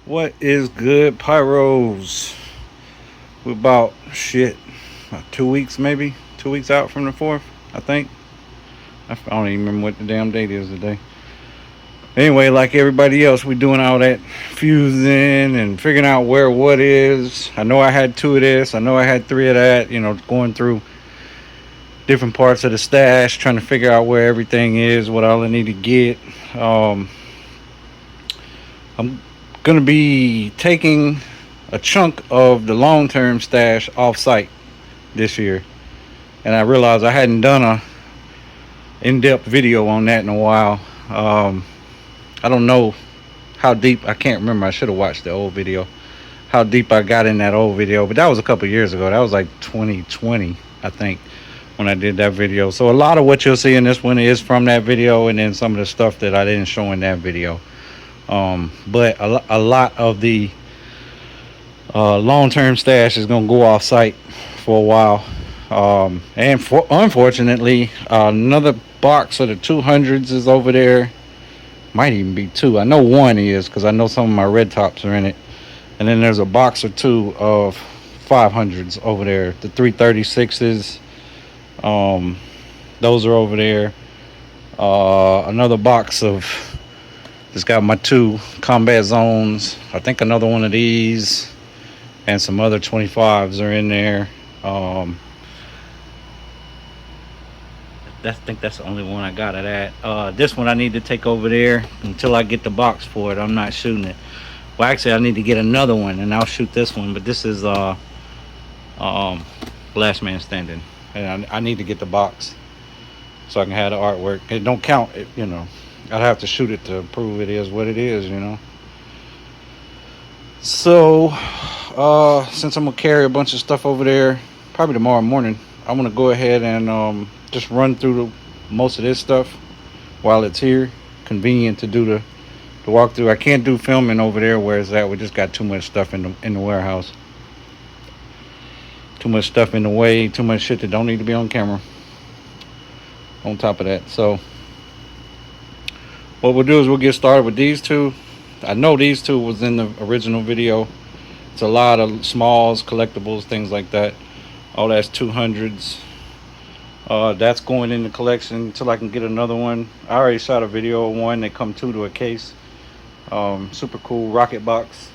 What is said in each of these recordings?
What is good, pyros? We're about 2 weeks, maybe 2 weeks out from the 4th, I think. I don't even remember what the damn date is today. Anyway, like everybody else, we're doing all that fusing and figuring out where what is. I know I had 2 of this. I know I had 3 of that. Going through different parts of the stash, trying to figure out where everything is, what all I need to get. I'm gonna be taking a chunk of the long-term stash off-site this year, and I realized I hadn't done a in-depth video on that in a while. I don't know how deep. I can't remember. I should have watched the old video. How deep I got in that old video, but that was a couple years ago. That was like 2020, I think, when I did that video. So a lot of what you'll see in this one is from that video, and then some of the stuff that I didn't show in that video. But a lot of the long-term stash is going to go off-site for a while. Unfortunately, another box of the 200s is over there. Might even be 2. I know one is because I know some of my red tops are in it. And then there's a box or 2 of 500s over there. The 336s, those are over there. Another box of, it's got my 2 combat zones. I think another one of these and some other 25s are in there. I think that's the only one I got of that. This one I need to take over there until I get the box for it. I'm not shooting it. Well, actually, I need to get another one, and I'll shoot this one. But this is Last Man Standing, and I need to get the box so I can have the artwork. It don't count, I'd have to shoot it to prove it is what it is. So, since I'm gonna carry a bunch of stuff over there, probably tomorrow morning, I'm gonna go ahead and just run through most of this stuff while it's here. Convenient to do the walkthrough. I can't do filming over there where it's at. We just got too much stuff in the warehouse. Too much stuff in the way. Too much shit that don't need to be on camera. On top of that, so what we'll do is we'll get started with these 2. I know these 2 was in the original video. It's a lot of smalls, collectibles, things like that. All that's 200s. That's going in the collection until I can get another one. I already shot a video of one. They come 2 to a case. Super cool rocket box.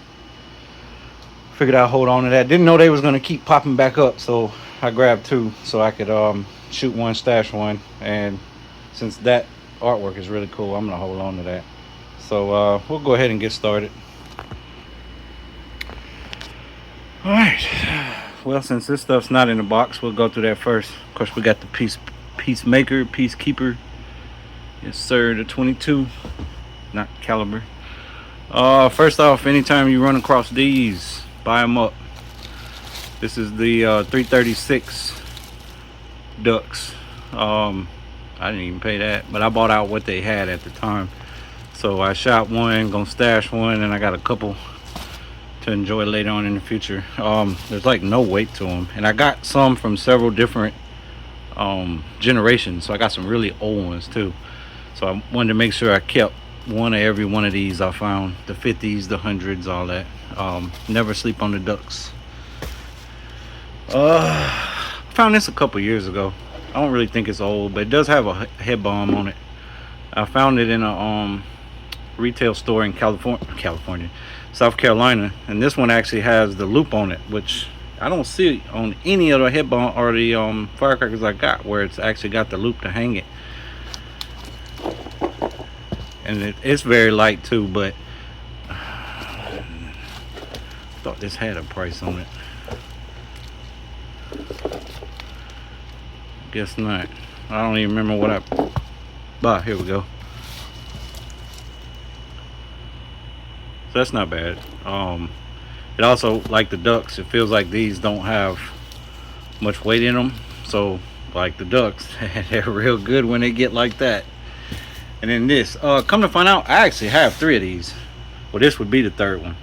Figured I'd hold on to that. Didn't know they was gonna keep popping back up, so I grabbed 2 so I could shoot one, stash one. And since that artwork is really cool, I'm gonna hold on to that. So we'll go ahead and get started. All right. Well, since this stuff's not in the box, we'll go through that first. Of course, we got the Peacekeeper. Yes, sir. The 22, not caliber. First off, anytime you run across these, buy them up. This is the 336 ducks. I didn't even pay that, but I bought out what they had at the time. So I shot one, gonna stash one, and I got a couple to enjoy later on in the future. There's like no weight to them, and I got some from several different generations, so I got some really old ones too. So I wanted to make sure I kept one of every one of these. I found the 50s, the 100s, all that. Never sleep on the ducks. I found this a couple years ago. I don't really think it's old, but it does have a head bomb on it. I found it in a retail store in South Carolina, and this one actually has the loop on it, which I don't see on any of the head bomb or the firecrackers I got, where it's actually got the loop to hang it. And it's very light too, but I thought this had a price on it. Guess not. I don't even remember what I bought. Here we go. So that's not bad. It also, like the ducks, it feels like these don't have much weight in them. So like the ducks, they're real good when they get like that. And then this, come to find out, I actually have 3 of these. Well, this would be the 3rd one.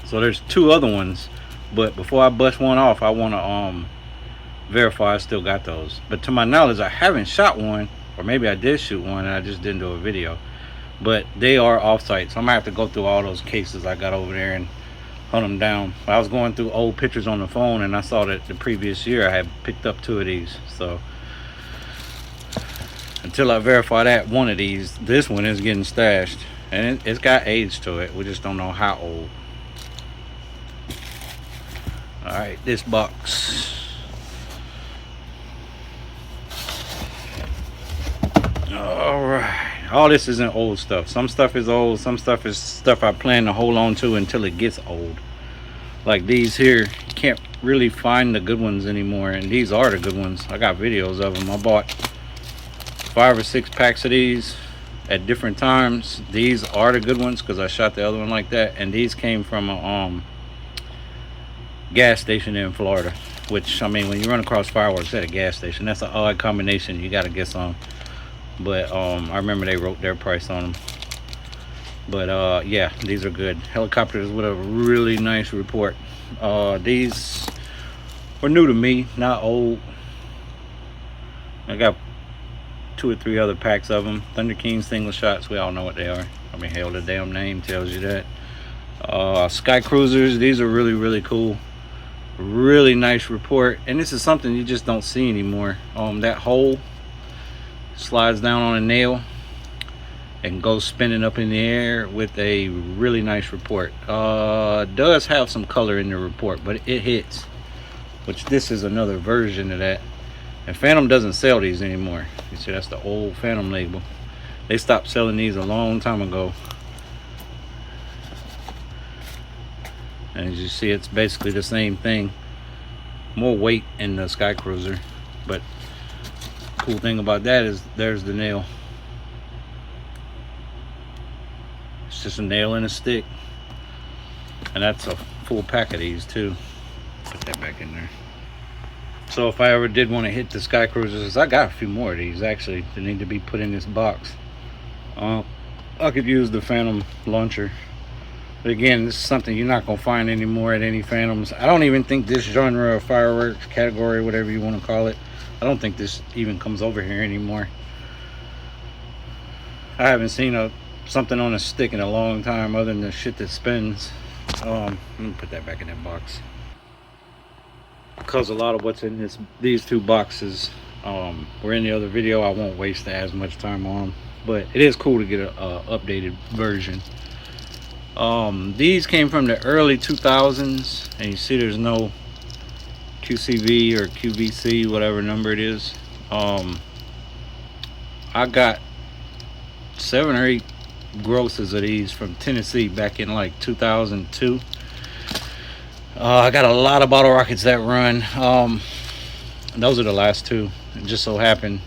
So there's 2 other ones, but before I bust one off, I want to verify I still got those. But to my knowledge, I haven't shot one, or maybe I did shoot one and I just didn't do a video. but they are off-site, so I'm gonna have to go through all those cases I got over there and hunt them down. I was going through old pictures on the phone, and I saw that the previous year I had picked up 2 of these. So until I verify that one of these, this one is getting stashed, and it's got age to it. We just don't know how old. All right, this box. All right, all this isn't old stuff. Some stuff is old, some stuff is stuff I plan to hold on to until it gets old. Like these here, you can't really find the good ones anymore, and these are the good ones. I got videos of them. I bought 5 or 6 packs of these at different times. These are the good ones because I shot the other one like that, and these came from a gas station in Florida, which, I mean, when you run across fireworks at a gas station, that's an odd combination. You got to get some. But I remember they wrote their price on them. But yeah, these are good helicopters with a really nice report. These were new to me, not old. I got 2 or 3 other packs of them. Thunder King single shots, we all know what they are. I mean, hell, the damn name tells you that. Sky Cruisers, these are really cool. Really nice report, and this is something you just don't see anymore. That hole slides down on a nail and goes spinning up in the air with a really nice report. Does have some color in the report, but it hits, which this is another version of that. And Phantom doesn't sell these anymore. You see, that's the old Phantom label. They stopped selling these a long time ago. And as you see, it's basically the same thing. More weight in the Sky Cruiser, but cool thing about that is there's the nail. It's just a nail and a stick, and that's a full pack of these too. Put that back in there. So if I ever did want to hit the Sky Cruisers, I got a few more of these actually that need to be put in this box. I could use the Phantom launcher, but again, this is something you're not gonna find anymore at any Phantoms. I don't even think this genre of fireworks category, whatever you want to call it, I don't think this even comes over here anymore. I haven't seen something on a stick in a long time other than the shit that spins. Let me put that back in that box. Because a lot of what's in these 2 boxes were in the other video, I won't waste as much time on them. But it is cool to get a updated version. These came from the early 2000s, and you see there's no QCV or QVC, whatever number it is. I got 7 or 8 grosses of these from Tennessee back in like 2002. I got a lot of bottle rockets that run. Those are the last 2. It just so happened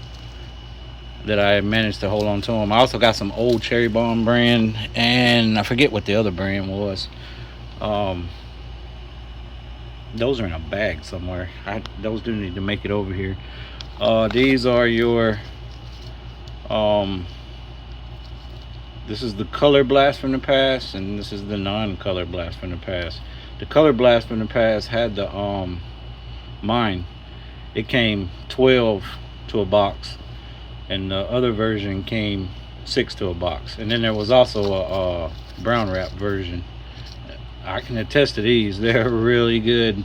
that I managed to hold on to them. I also got some old Cherry Bomb brand, and I forget what the other brand was. Those are in a bag somewhere. Those do need to make it over here. These are your this is the color blast from the past, and this is the non-color blast from the past. The color blast from the past had the mine. It came 12 to a box, and the other version came 6 to a box. And then there was also a brown wrap version. I can attest to these. They're really good.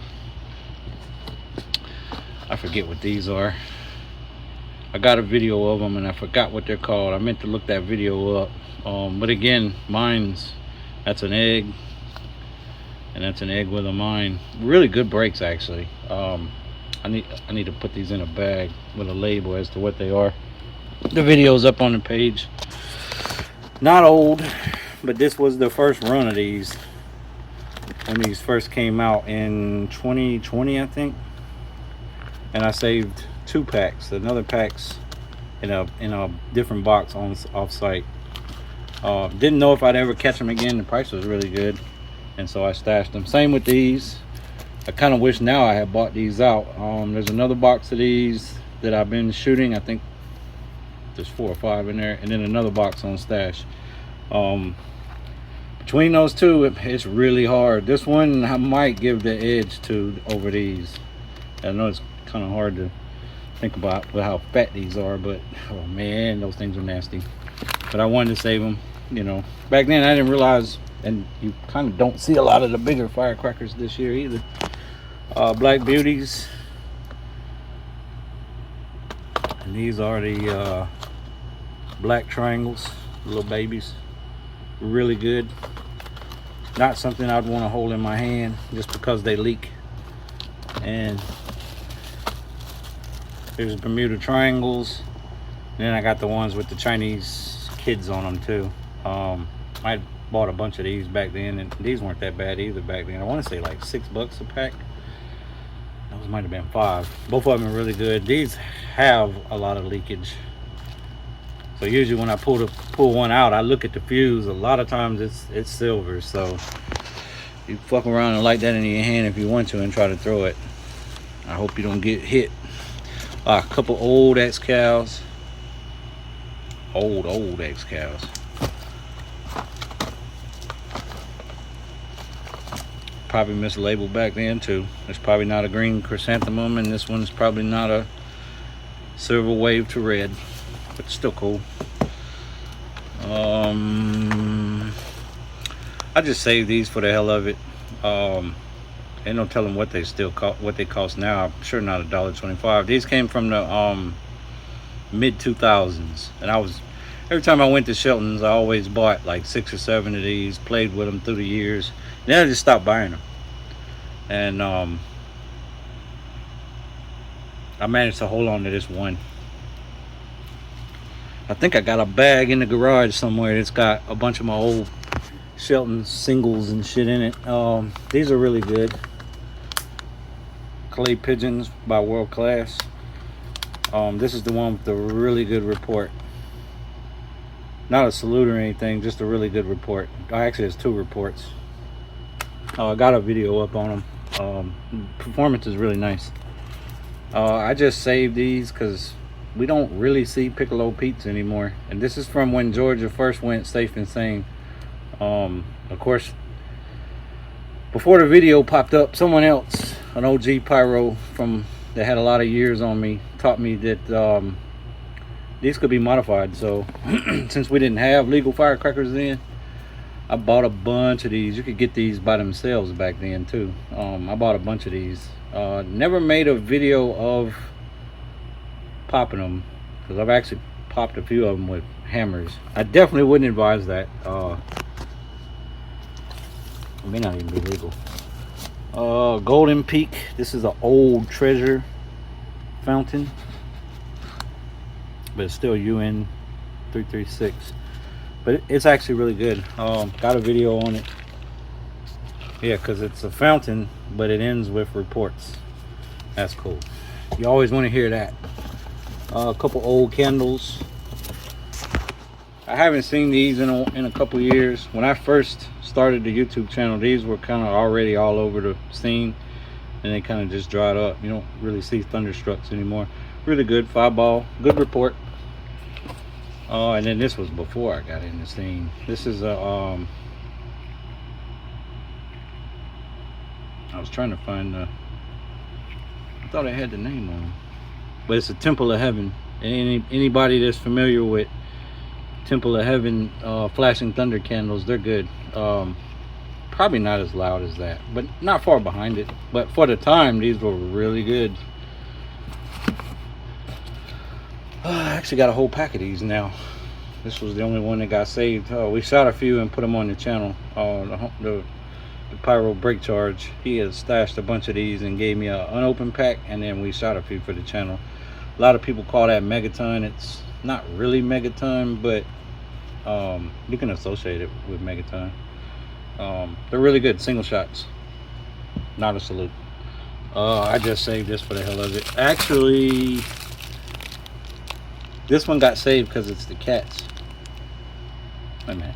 I forget what these are. I got a video of them and I forgot what they're called. I meant to look that video up. But again, mines, that's an egg, and that's an egg with a mine. Really good brakes, actually. I need to put these in a bag with a label as to what they are. The video's up on the page. Not old, but this was the first run of these when these first came out in 2020, I think. And I saved 2 packs. Another pack's in a different box on off-site. Didn't know if I'd ever catch them again. The price was really good, and so I stashed them. Same with these. I kind of wish now I had bought these out. There's another box of these that I've been shooting. I think there's 4 or 5 in there, and then another box on stash. Between those 2, it's really hard. This one I might give the edge to over these. I know it's kind of hard to think about how fat these are, but oh man, those things are nasty. But I wanted to save them. you know, back then I didn't realize, and you kind of don't see a lot of the bigger firecrackers this year either. Black beauties, and these are the black triangles, little babies. Really good. Not something I'd want to hold in my hand just because they leak. And there's Bermuda triangles. And then I got the ones with the Chinese kids on them too. I bought a bunch of these back then, and these weren't that bad either back then. I want to say like $6 a pack. Those might have been 5. Both of them are really good. These have a lot of leakage. So usually when I pull one out, I look at the fuse. A lot of times it's silver. So you fuck around and light that in your hand if you want to and try to throw it. I hope you don't get hit. A couple old X-Cows. Old X-Cows. Probably mislabeled back then too. It's probably not a green chrysanthemum, and this one's probably not a silver wave to red, but still cool. I just saved these for the hell of it. Ain't no telling what they cost now. I'm sure not $1.25. These came from the mid 2000s, and every time I went to Shelton's, I always bought like 6 or 7 of these, played with them through the years. Then I just stopped buying them, and I managed to hold on to this one. I think I got a bag in the garage somewhere that's got a bunch of my old Shelton singles and shit in it. These are really good. Clay pigeons by World Class. This is the one with the really good report. Not a salute or anything, just a really good report. Actually, it's 2 reports. I got a video up on them. Performance is really nice. I just saved these because we don't really see Piccolo Pete's anymore. And this is from when Georgia first went safe and sane. Of course, before the video popped up, someone else, an OG pyro that had a lot of years on me, taught me that these could be modified. So since we didn't have legal firecrackers then, I bought a bunch of these. You could get these by themselves back then too. I bought a bunch of these. Never made a video of popping them because I've actually popped a few of them with hammers. I definitely wouldn't advise that. It may not even be legal. Golden Peak. This is an old treasure fountain, but it's still UN 336. But it's actually really good. Got a video on it. Yeah, because it's a fountain, but it ends with reports. That's cool. You always want to hear that. A couple old candles. I haven't seen these in a couple years. When I first started the YouTube channel, these were kind of already all over the scene, and they kind of just dried up. You don't really see Thunderstrucks anymore. Really good 5-ball, good report. And then this was before I got in the scene. This is a I was trying to find I thought I had the name on it, but it's a Temple of Heaven. And anybody that's familiar with Temple of Heaven flashing thunder candles, they're good. Probably not as loud as that, but not far behind it. But for the time, these were really good. I actually got a whole pack of these now. This was the only one that got saved. We shot a few and put them on the channel. The pyro break charge, he has stashed a bunch of these and gave me an unopened pack, and then we shot a few for the channel. A lot of people call that megaton. It's not really megaton, but you can associate it with megaton. They're really good single shots. Not a salute. I just saved this for the hell of it. Actually, this one got saved because it's the cats. Wait a minute.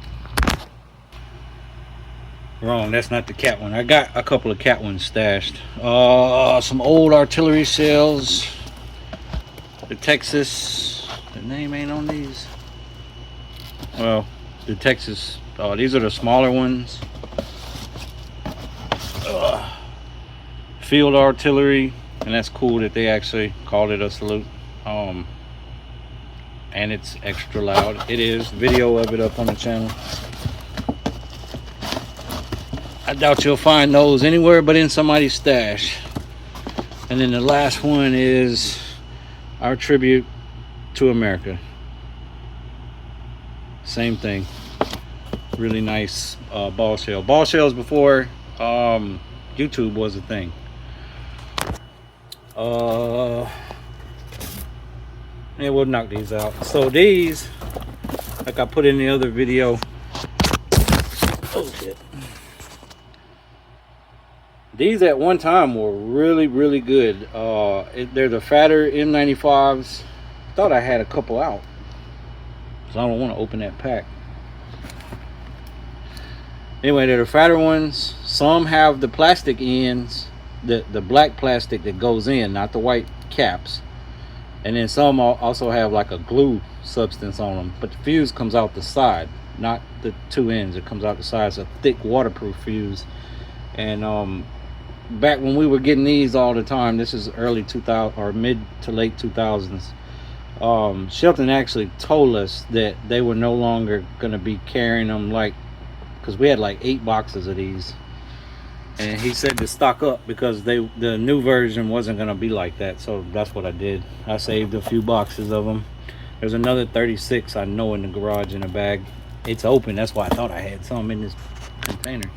Wrong, that's not the cat one. I got a couple of cat ones stashed. Some old artillery shells. The Texas, the name ain't on these. Well, the Texas, these are the smaller ones. Field artillery, and that's cool that they actually called it a salute. and it's extra loud. It is video of it up on the channel. I doubt you'll find those anywhere but in somebody's stash. And then the last one is our tribute to America. Same thing. Really nice ball shell. Ball shells before YouTube was a thing. Yeah, we'll knock these out. So these, like I put in the other video, oh shit, these at one time were really good. They're the fatter M95s. Thought I had a couple out, so I don't want to open that pack. Anyway, they're the fatter ones. Some have the plastic ends, the black plastic that goes in, not the white caps. And then some also have like a glue substance on them, but the fuse comes out the side, not the two ends. It comes out the side. It's a thick waterproof fuse. And back when we were getting these all the time, this is early 2000 or mid to late 2000s, Shelton actually told us that they were no longer going to be carrying them, like, because we had like 8 boxes of these, and he said to stock up because the new version wasn't going to be like that. So that's what I did. I saved a few boxes of them. There's another 36 I know in the garage in a bag. It's open. That's why I thought I had some in this container.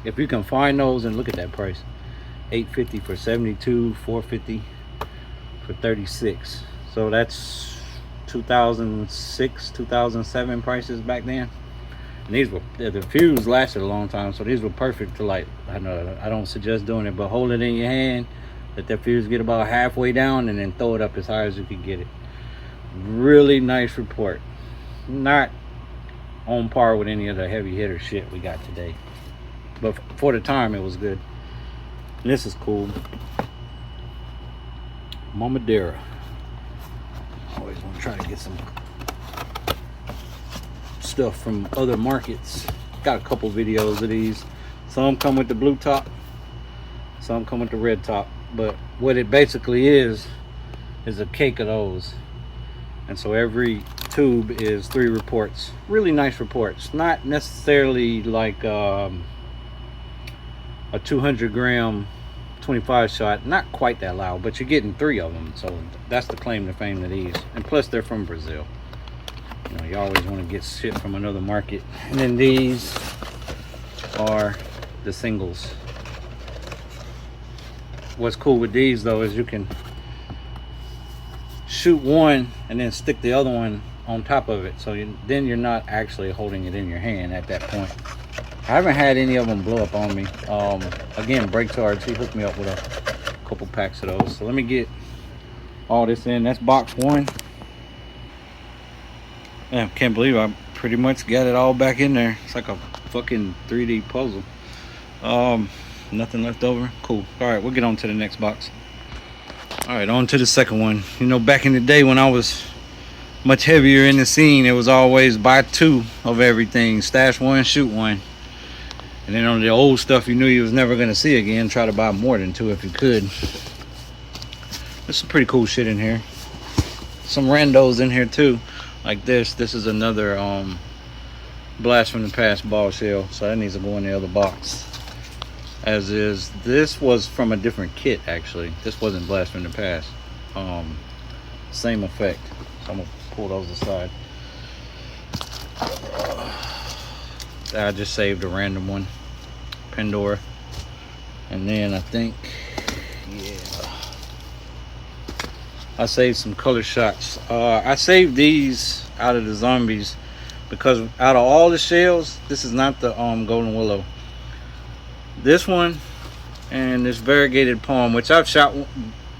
If you can find those, and look at that price, $850 for 72, $450 for 36. So that's 2006, 2007 prices back then. And these were, the fuse lasted a long time, so these were perfect to, like, I know I don't suggest doing it, but hold it in your hand, let that fuse get about halfway down, and then throw it up as high as you can get it. Really nice report. Not on par with any of the heavy hitter shit we got today, but for the time it was good. And this is cool. Mamadera. Always want to try to get some stuff from other markets. Got a couple videos of these. Some come with the blue top, some come with the red top, but what it basically is a cake of those. And so every tube is 3 reports. Really nice reports. Not necessarily like a 200 gram 25 shot, not quite that loud, but you're getting 3 of them. So that's the claim to fame of these. And plus they're from Brazil. You know, you always want to get shit from another market. And then these are the singles. What's cool with these though is you can shoot one and then stick the other one on top of it, so then you're not actually holding it in your hand at that point. I haven't had any of them blow up on me. Again, Brake Charge, he hooked me up with a couple packs of those. So let me get all this in. That's box 1. I can't believe I pretty much got it all back in there. It's like a fucking 3D puzzle. Nothing left over. Cool. All right, we'll get on to the next box. All right, on to the second one. You know, back in the day when I was much heavier in the scene, it was always buy 2 of everything. Stash 1, shoot 1. And then on the old stuff you knew you was never going to see again, try to buy more than 2 if you could. There's some pretty cool shit in here. Some randos in here too. Like this. This is another blast from the past ball shell. So that needs to go in the other box. As is, this was from a different kit actually. This wasn't blast from the past. Same effect. So I'm gonna pull those aside. I just saved a random one, Pandora, and then I think, yeah, I saved some color shots. I saved these out of the zombies because out of all the shells, this is not the golden willow. This one and this variegated palm, which I've shot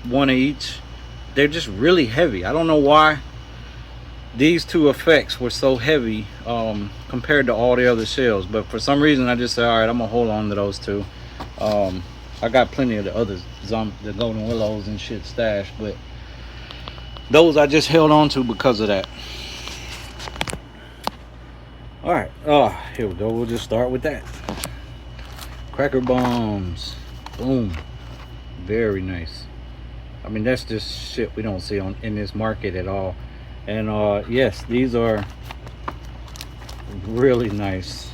one of each, they're just really heavy. I don't know why these 2 effects were so heavy compared to all the other shells, but for some reason I just said, all right, I'm gonna hold on to those 2. I got plenty of the others, the golden willows and shit stashed, but those I just held on to because of that. All right, here we go. We'll just start with that. Cracker bombs. Boom. Very nice. I mean, that's just shit we don't see in this market at all. And yes, these are really nice.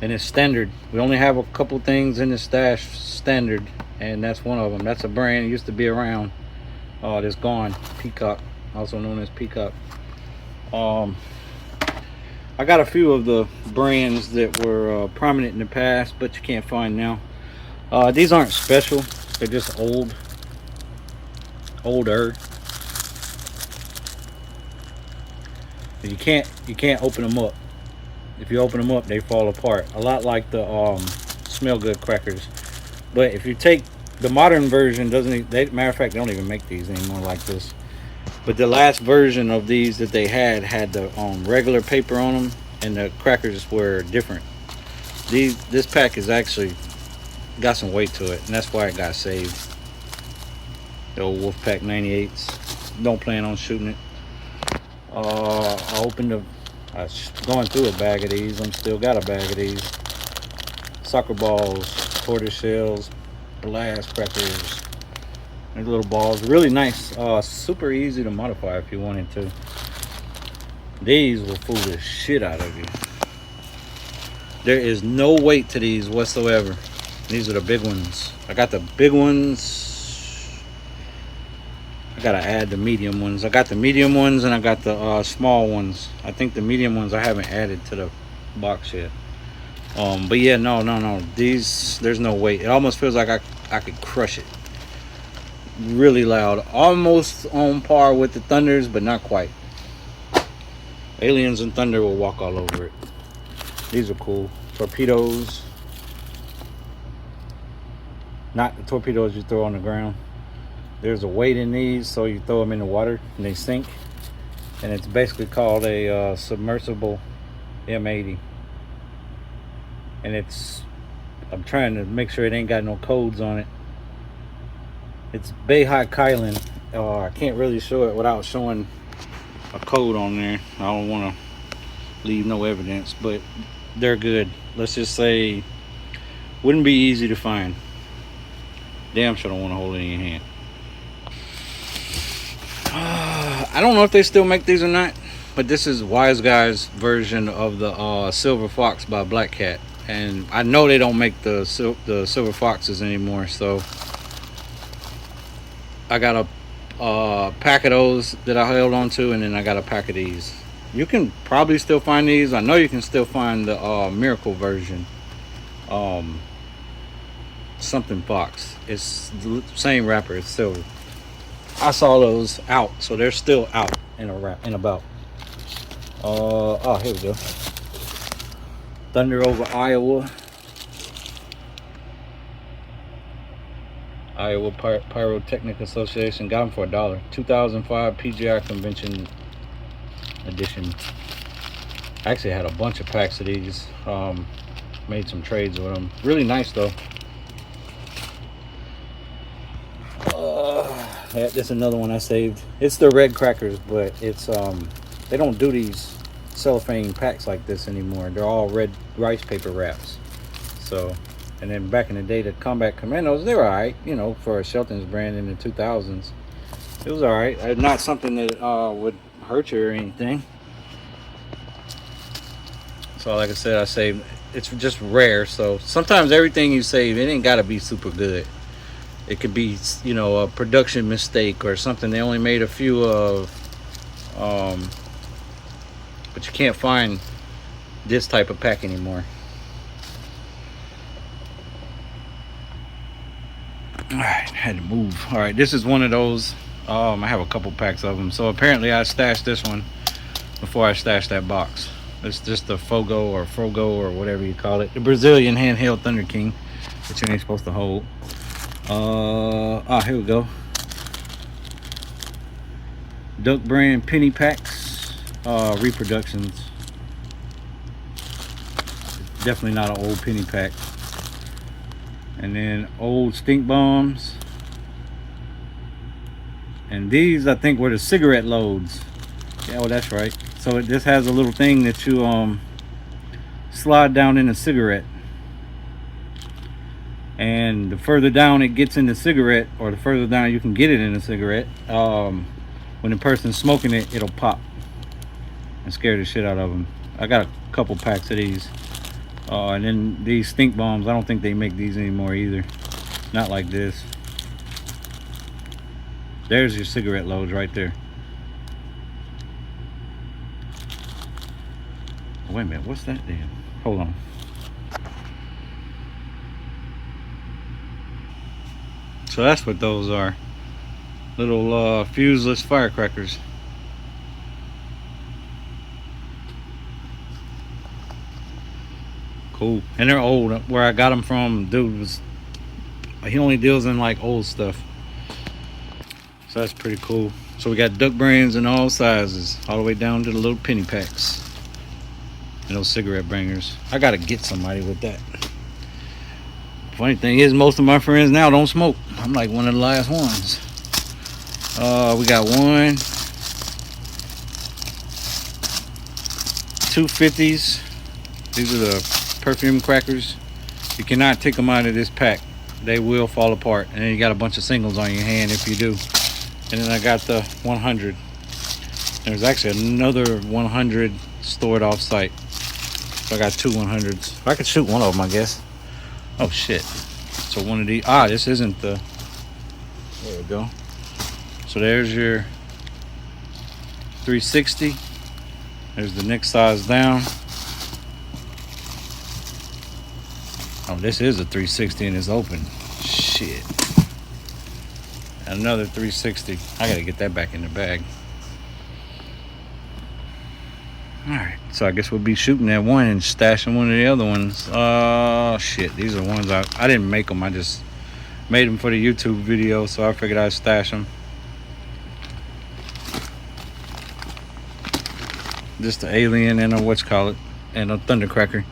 And it's standard. We only have a couple things in the stash standard, and that's one of them. That's a brand that used to be around. That's gone. Peacock, also known as Peacock. I got a few of the brands that were prominent in the past, but you can't find now. These aren't special. They're just older. You can't open them up. If you open them up, they fall apart. A lot like the smell good crackers. But if you take the modern version, matter of fact, they don't even make these anymore like this. But the last version of these that they had the regular paper on them, and the crackers were different. This pack is actually got some weight to it, and that's why it got saved. The old Wolfpack 98s. Don't plan on shooting it. I was going through a bag of these. I'm still got a bag of these. Soccer balls, tortoise shells, blast crackers. These little balls, really nice. Super easy to modify if you wanted to. These will fool the shit out of you. There is no weight to these whatsoever. These are the big ones. I got the big ones. I gotta add the medium ones. I got the medium ones and I got the small ones. I think the medium ones I haven't added to the box yet. But yeah, no. These, there's no weight. It almost feels like I could crush it. Really loud. Almost on par with the Thunders, but not quite. Aliens and Thunder will walk all over it. These are cool. Torpedoes. Not the torpedoes you throw on the ground. There's a weight in these, so you throw them in the water and they sink. And it's basically called a submersible M80. And I'm trying to make sure it ain't got no codes on it. It's Beihai Kylan. I can't really show it without showing a code on there. I don't want to leave no evidence, but they're good. Let's just say, wouldn't be easy to find. Damn sure don't want to hold it in your hand. I don't know if they still make these or not, but this is Wise Guy's version of the Silver Fox by Black Cat, and I know they don't make the Silver Foxes anymore, so I got a pack of those that I held on to, and then I got a pack of these. You can probably still find these. I know you can still find the Miracle version, something Fox. It's the same wrapper. It's silver. I saw those out, so they're still out and about. Oh, here we go. Thunder over Iowa. Iowa Pyrotechnic Association. Got them for $1. 2005 PGI Convention edition. I actually had a bunch of packs of these. Made some trades with them. Really nice though. Yeah, this is another one I saved. It's the red crackers, but it's they don't do these cellophane packs like this anymore. They're all red rice paper wraps. So, and then back in the day, the Combat Commandos, they were alright, you know, for a Shelton's brand in the 2000s. It was alright. Not something that would hurt you or anything. So like I said, I saved. It's just rare. So sometimes everything you save, it ain't gotta be super good. It could be, you know, a production mistake or something they only made a few of. But you can't find this type of pack anymore. Alright, had to move. Alright, this is one of those. I have a couple packs of them. So apparently I stashed this one before I stashed that box. It's just the Fogo or whatever you call it. The Brazilian handheld Thunder King, which you ain't supposed to hold. Here we go. Duck brand penny packs, reproductions. Definitely not an old penny pack. And then old stink bombs. And these I think were the cigarette loads. Yeah, well that's right. So this has a little thing that you slide down in a cigarette. And the further down it gets in the cigarette, or the further down you can get it in a cigarette, when the person's smoking it, it'll pop and scare the shit out of them. I got a couple packs of these. And then these stink bombs, I don't think they make these anymore either. Not like this. There's your cigarette loads right there. Oh, wait a minute, what's that then? Hold on. So that's what those are. Little fuseless firecrackers. Cool. And they're old. Where I got them from, dude was, he only deals in like old stuff. So that's pretty cool. So we got duck brands in all sizes, all the way down to the little penny packs. And those cigarette bringers. I gotta get somebody with that. Funny thing is, most of my friends now don't smoke. I'm like one of the last ones. We got 2 50s. These are the perfume crackers. You cannot take them out of this pack. They will fall apart. And then you got a bunch of singles on your hand if you do. And then I got the 100. There's actually another 100 stored off site. So I got 2 100s. I could shoot one of them, I guess. Oh shit. So one of these, this isn't the, there we go. So there's your 360. There's the next size down. Oh, this is a 360 and it's open. Shit. Another 360. I gotta get that back in the bag. Alright, so I guess we'll be shooting that one and stashing one of the other ones. Shit, these are ones I didn't make them. I just made them for the YouTube video, so I figured I'd stash them. Just the alien and a whatchamacallit and a thundercracker.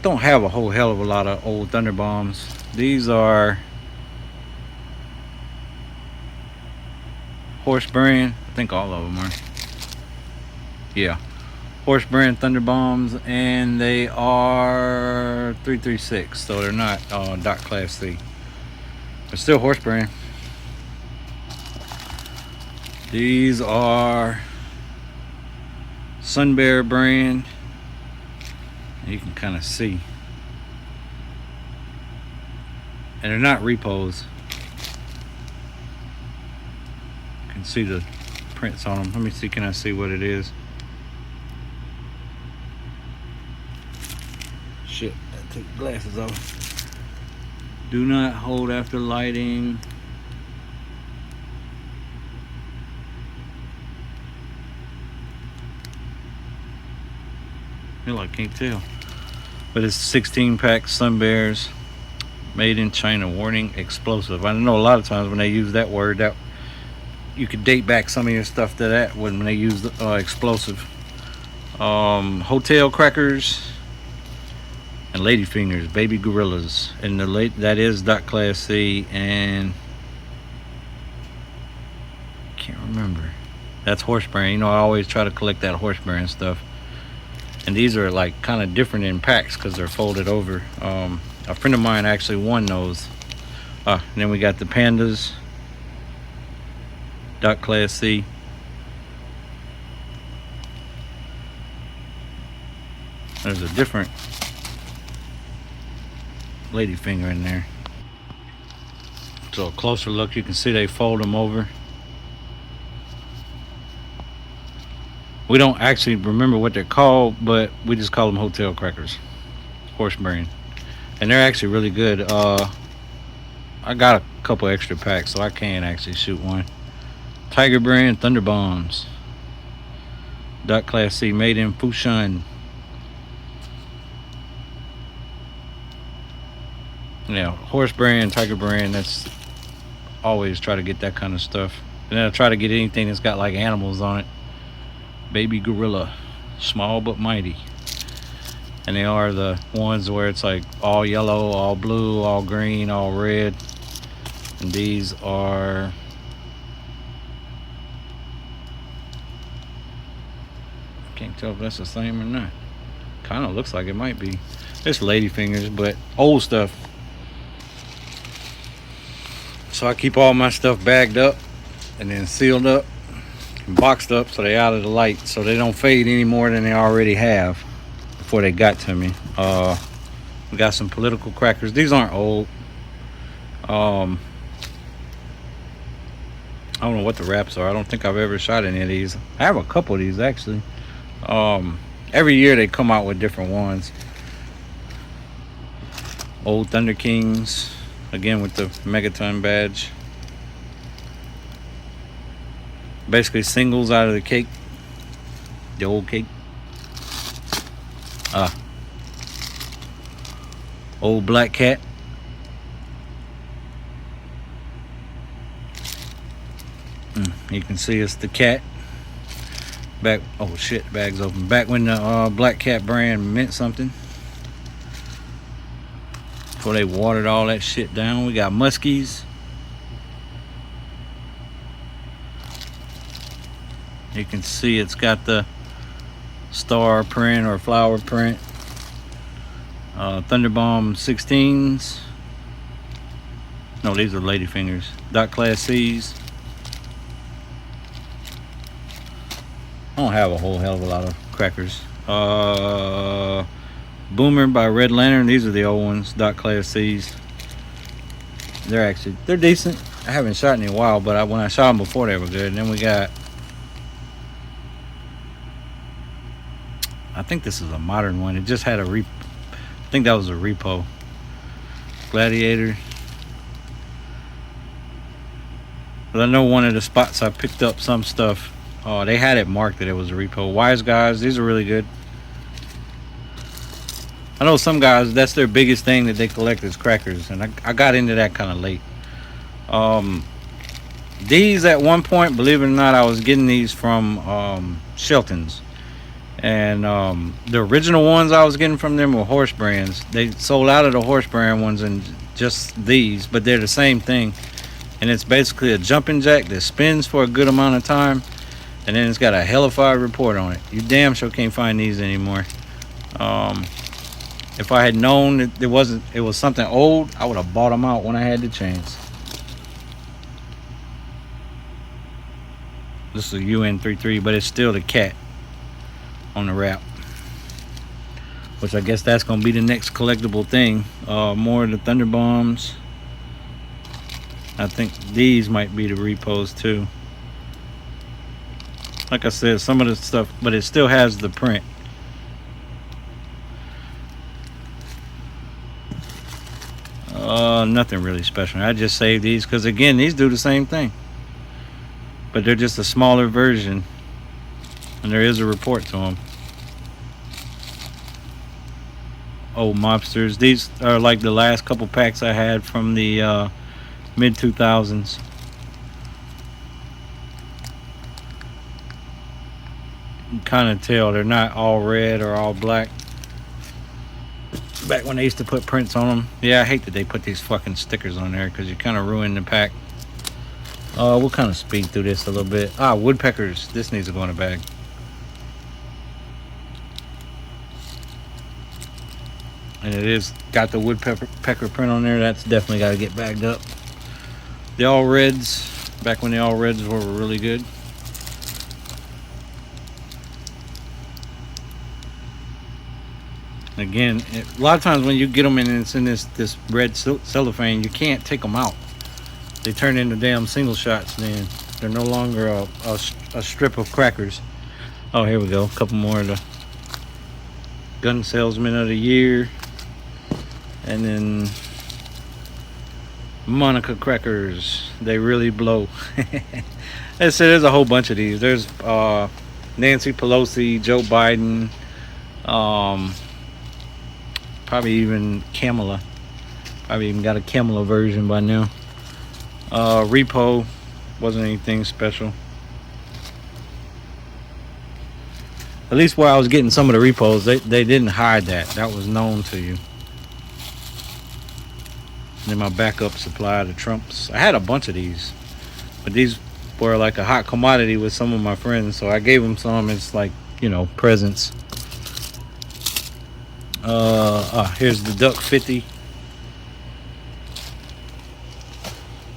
Don't have a whole hell of a lot of old thunder bombs. These are Horse brand. I think all of them are. Yeah, Horse brand thunder bombs, and they are 336, so they're not dot class C, but still Horse brand. These are Sun Bear brand. You can kind of see, and they're not repos. You can see the prints on them. Let me see, can I see what it is? Shit, I took the glasses off. Do not hold after lighting. I can't tell. But it's 16 pack Sun Bears, made in China, warning explosive. I know a lot of times when they use that word, that you could date back some of your stuff to that when they use explosive. Hotel crackers and ladyfingers, baby gorillas, and that is dot class C, and can't remember. That's Horse brand. You know, I always try to collect that Horse brand stuff. And these are like kind of different in packs because they're folded over. A friend of mine actually won those. And then we got the pandas, dot class C. There's a different ladyfinger in there. So a closer look, you can see they fold them over. We don't actually remember what they're called, but we just call them hotel crackers. Horse brand. And they're actually really good. I got a couple extra packs, so I can actually shoot one. Tiger brand thunder bombs, dot class C, made in Fushan. Yeah, Horse brand, Tiger brand, that's always try to get that kind of stuff. And then I try to get anything that's got like animals on it. Baby gorilla, small but mighty. And they are the ones where it's like all yellow, all blue, all green, all red. And these are can't tell if that's the same or not. Kind of looks like it might be. It's ladyfingers, but old stuff. So I keep all my stuff bagged up and then sealed up and boxed up so they out of the light, so they don't fade any more than they already have before they got to me. We got some political crackers. These aren't old. I don't know what the wraps are. I don't think I've ever shot any of these. I have a couple of these actually. Every year they come out with different ones. Old Thunder Kings, again with the Megaton badge. Basically singles out of the cake, the old cake. Old Black Cat. You can see it's the cat. Back, oh shit, bag's open. Back when the Black Cat brand meant something. Before they watered all that shit down. We got muskies. You can see it's got the star print or flower print. Thunderbomb 16s. No, these are ladyfingers. Dot Class C's. I don't have a whole hell of a lot of crackers. Boomer by Red Lantern. These are the old ones. Dot Class C's. They're decent. I haven't shot in a while, but when I shot them before, they were good. And then we got, I think this is a modern one. It just had a I think that was a repo. Gladiator. But I know one of the spots I picked up some stuff. Oh, they had it marked that it was a repo. Wise Guys, these are really good. I know some guys, that's their biggest thing that they collect is crackers, and I got into that kind of late. These at one point, believe it or not, I was getting these from Shelton's, and the original ones I was getting from them were horse brands. They sold out of the horse brand ones and just these, but they're the same thing, and it's basically a jumping jack that spins for a good amount of time, and then it's got a hellified report on it. You damn sure can't find these anymore. If I had known that it was something old, I would have bought them out when I had the chance. This is a UN33, but it's still the cat on the wrap, which I guess that's gonna be the next collectible thing. More of the Thunder Bombs. I think these might be the repos too. Like I said, some of the stuff, but it still has the print. Nothing really special. I just saved these because, again, these do the same thing, but they're just a smaller version, and there is a report to them. Old mobsters. These are like the last couple packs I had from the mid 2000s. You kind of tell they're not all red or all black. Back when they used to put prints on them. Yeah, I hate that they put these fucking stickers on there because you kind of ruin the pack. We'll kind of speed through this a little bit. Woodpeckers. This needs to go in a bag. And it is got the woodpecker print on there. That's definitely got to get bagged up. The all reds. Back when the all reds were really good. Again, a lot of times when you get them and it's in this red cellophane, you can't take them out. They turn into damn single shots. Then they're no longer a strip of crackers. Oh, here we go. A couple more of the Gun Salesman of the Year, and then Monica crackers. They really blow. I said there's a whole bunch of these. There's Nancy Pelosi, Joe Biden. Probably even Kamala. Probably even got a Kamala version by now. Repo wasn't anything special. At least where I was getting some of the repos, they didn't hide that. That was known to you. And then my backup supply of the Trumps. I had a bunch of these, but these were like a hot commodity with some of my friends, so I gave them some as, like, you know, presents. Here's the Duck 50.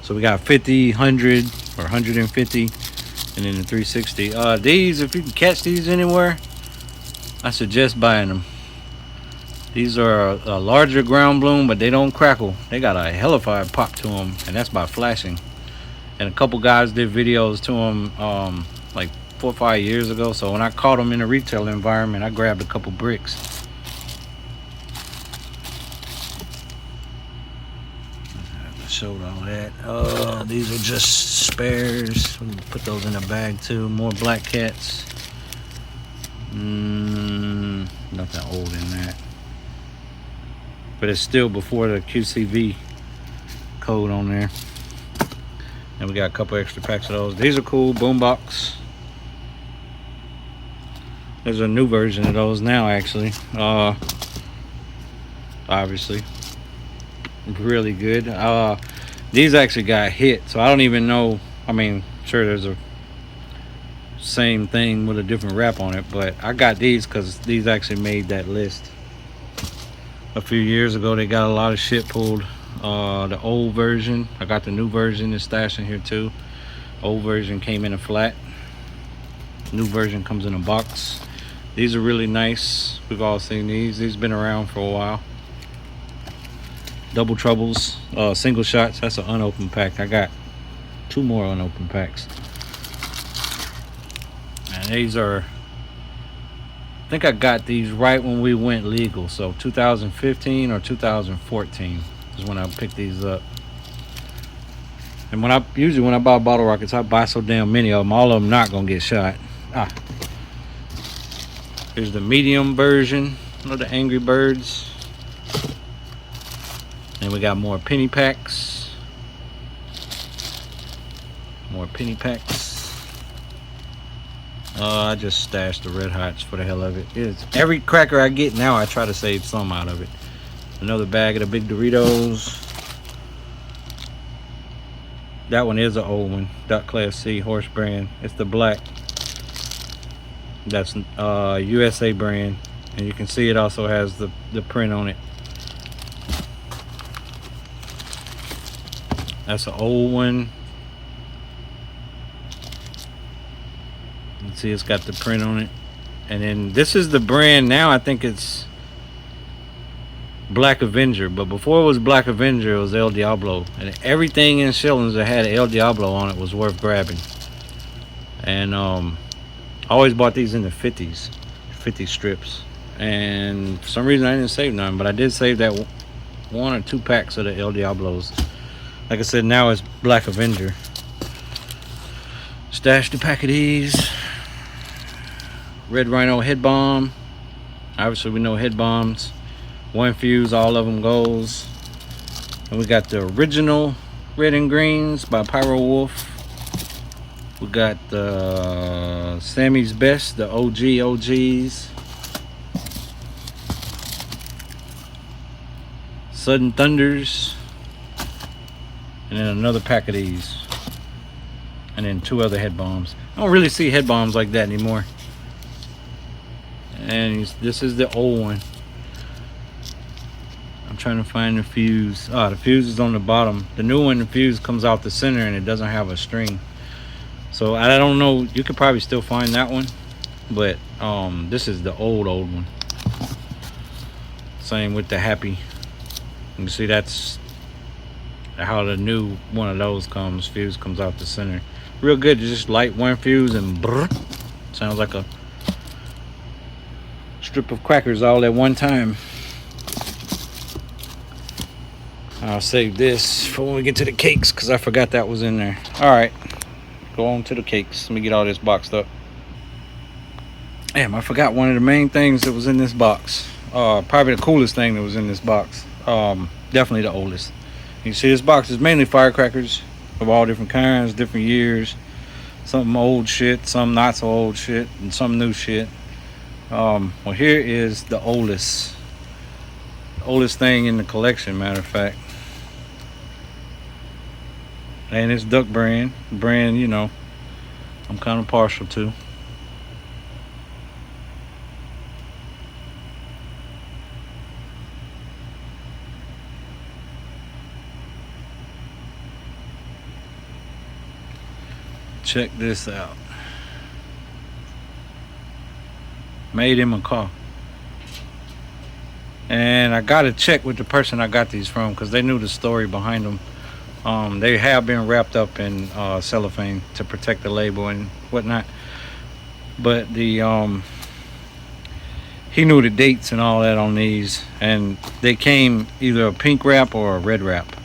So we got 50, 100, or 150, and then the 360. These, if you can catch these anywhere, I suggest buying them. These are a larger ground bloom, but they don't crackle. They got a hellified pop to them, and that's by flashing. And a couple guys did videos to them like 4 or 5 years ago. So when I caught them in a retail environment, I grabbed a couple bricks. I showed all that. These are just spares. We can put those in a bag too. More black cats. Nothing old in that. But it's still before the QCV code on there. And we got a couple extra packs of those. These are cool. Boombox. There's a new version of those now, actually. Obviously. Really good. These actually got hit, so I don't even know. I mean, sure, there's a same thing with a different wrap on it, but I got these because these actually made that list. A few years ago, they got a lot of shit pulled. The old version, I got the new version is stashed in here too. Old version came in a flat. New version comes in a box. These are really nice. We've all seen these. These been around for a while. Double troubles, single shots. That's an unopened pack. I got 2 more unopened packs. And these are, I think I got these right when we went legal. So 2015 or 2014 is when I picked these up. And usually when I buy bottle rockets, I buy so damn many of them. All of them not gonna get shot. Here's the medium version of the Angry Birds. And we got more penny packs. More penny packs. I just stashed the Red Hots for the hell of it. Every cracker I get now, I try to save some out of it. Another bag of the big Doritos. That one is an old one. Class C horse brand. It's the black. That's USA brand. And you can see it also has the print on it. That's an old one. You can see it's got the print on it. And then this is the brand now. I think it's Black Avenger. But before it was Black Avenger, it was El Diablo. And everything in Shillings that had El Diablo on it was worth grabbing. And I always bought these in the 50s. 50 strips. And for some reason I didn't save none. But I did save that 1 or 2 packs of the El Diablos. Like I said, now it's Black Avenger. Stashed a pack of these. Red Rhino head bomb. Obviously we know head bombs. 1 fuse, all of them goes. And we got the original red and greens by Pyro Wolf. We got the Sammy's Best, the OGs. Sudden Thunders. And then another pack of these. And then 2 other head bombs. I don't really see head bombs like that anymore. And this is the old one. I'm trying to find the fuse. The fuse is on the bottom. The new one, the fuse comes out the center and it doesn't have a string. So I don't know. You could probably still find that one. But this is the old one. Same with the Happy. You can see that's how the new one of those comes. Fuse comes out the center. Real good. You just light 1 fuse and brrr. Sounds like a strip of crackers all at one time. I'll save this for when we get to the cakes because I forgot that was in there. Alright, go on to the cakes. Let me get all this boxed up. Damn, I forgot one of the main things that was in this box. Probably the coolest thing that was in this box. Definitely the oldest. You can see this box is mainly firecrackers of all different kinds, different years. Some old shit, some not so old shit, and some new shit. Well, here is the oldest thing in the collection, matter of fact. And it's Duck brand, you know, I'm kind of partial to. Check this out. Made in a car. And I got to check with the person I got these from because they knew the story behind them. They have been wrapped up in cellophane to protect the label and whatnot. But the he knew the dates and all that on these, and they came either a pink wrap or a red wrap.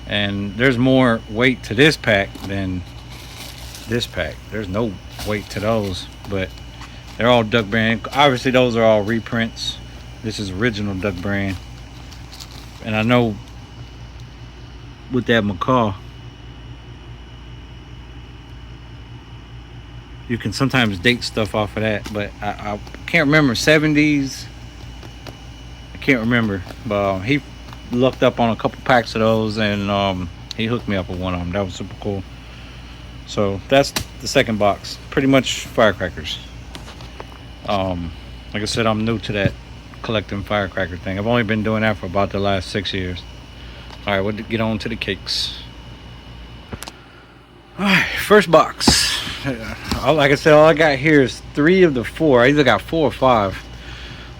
And there's more weight to this pack than this pack. There's no weight to those, but they're all Duck brand. Obviously those are all reprints. This is original Duck brand. And I know with that macaw, you can sometimes date stuff off of that, but I can't remember. 70s, I can't remember, but he looked up on a couple packs of those, and he hooked me up with one of them. That was super cool. So that's the second box. Pretty much firecrackers. Like I said, I'm new to that collecting firecracker thing. I've only been doing that for about the last 6 years. All right, we'll get on to the cakes. All right, first box. Like I said, all I got here is 3 of the 4. I either got 4 or 5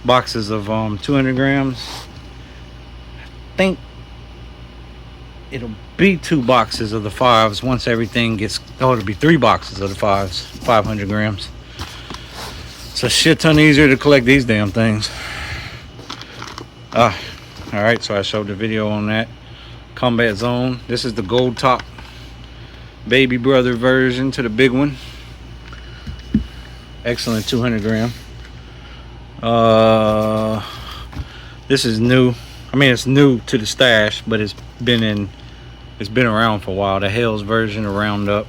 boxes of 200 grams. I think it'll be 2 boxes of the 5s once everything gets. Oh, it'll be 3 boxes of the 5s, 500 grams. It's a shit ton easier to collect these damn things. All right, so I showed the video on that. Combat Zone. This is the gold top baby brother version to the big one. Excellent 200 gram. This is new. I mean, it's new to the stash, but it's been around for a while. The Hales version of Roundup.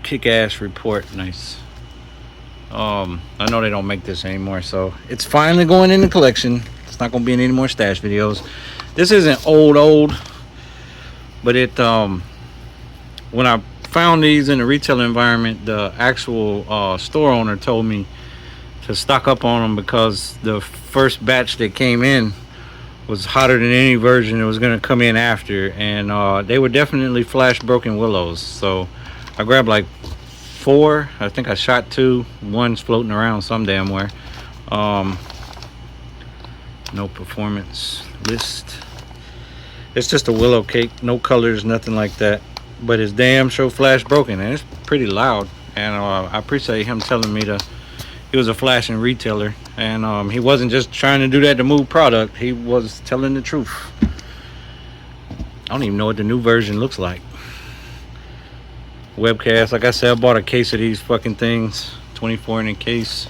Kick-ass report. Nice. I know they don't make this anymore, so it's finally going in the collection. It's not gonna be in any more stash videos. This isn't old, but it when I found these in the retail environment, the actual store owner told me to stock up on them because the first batch that came in was hotter than any version that was going to come in after, and they were definitely flash broken willows. So I grabbed like 4. I think I shot 2. One's floating around some damn where. No performance list. It's just a willow cake, no colors, nothing like that, but it's damn sure flash broken, and it's pretty loud. And I appreciate him telling me he was a flashing retailer, and he wasn't just trying to do that to move product. He was telling the truth. I don't even know what the new version looks like. Webcast, like I said, I bought a case of these fucking things, 24 in a case.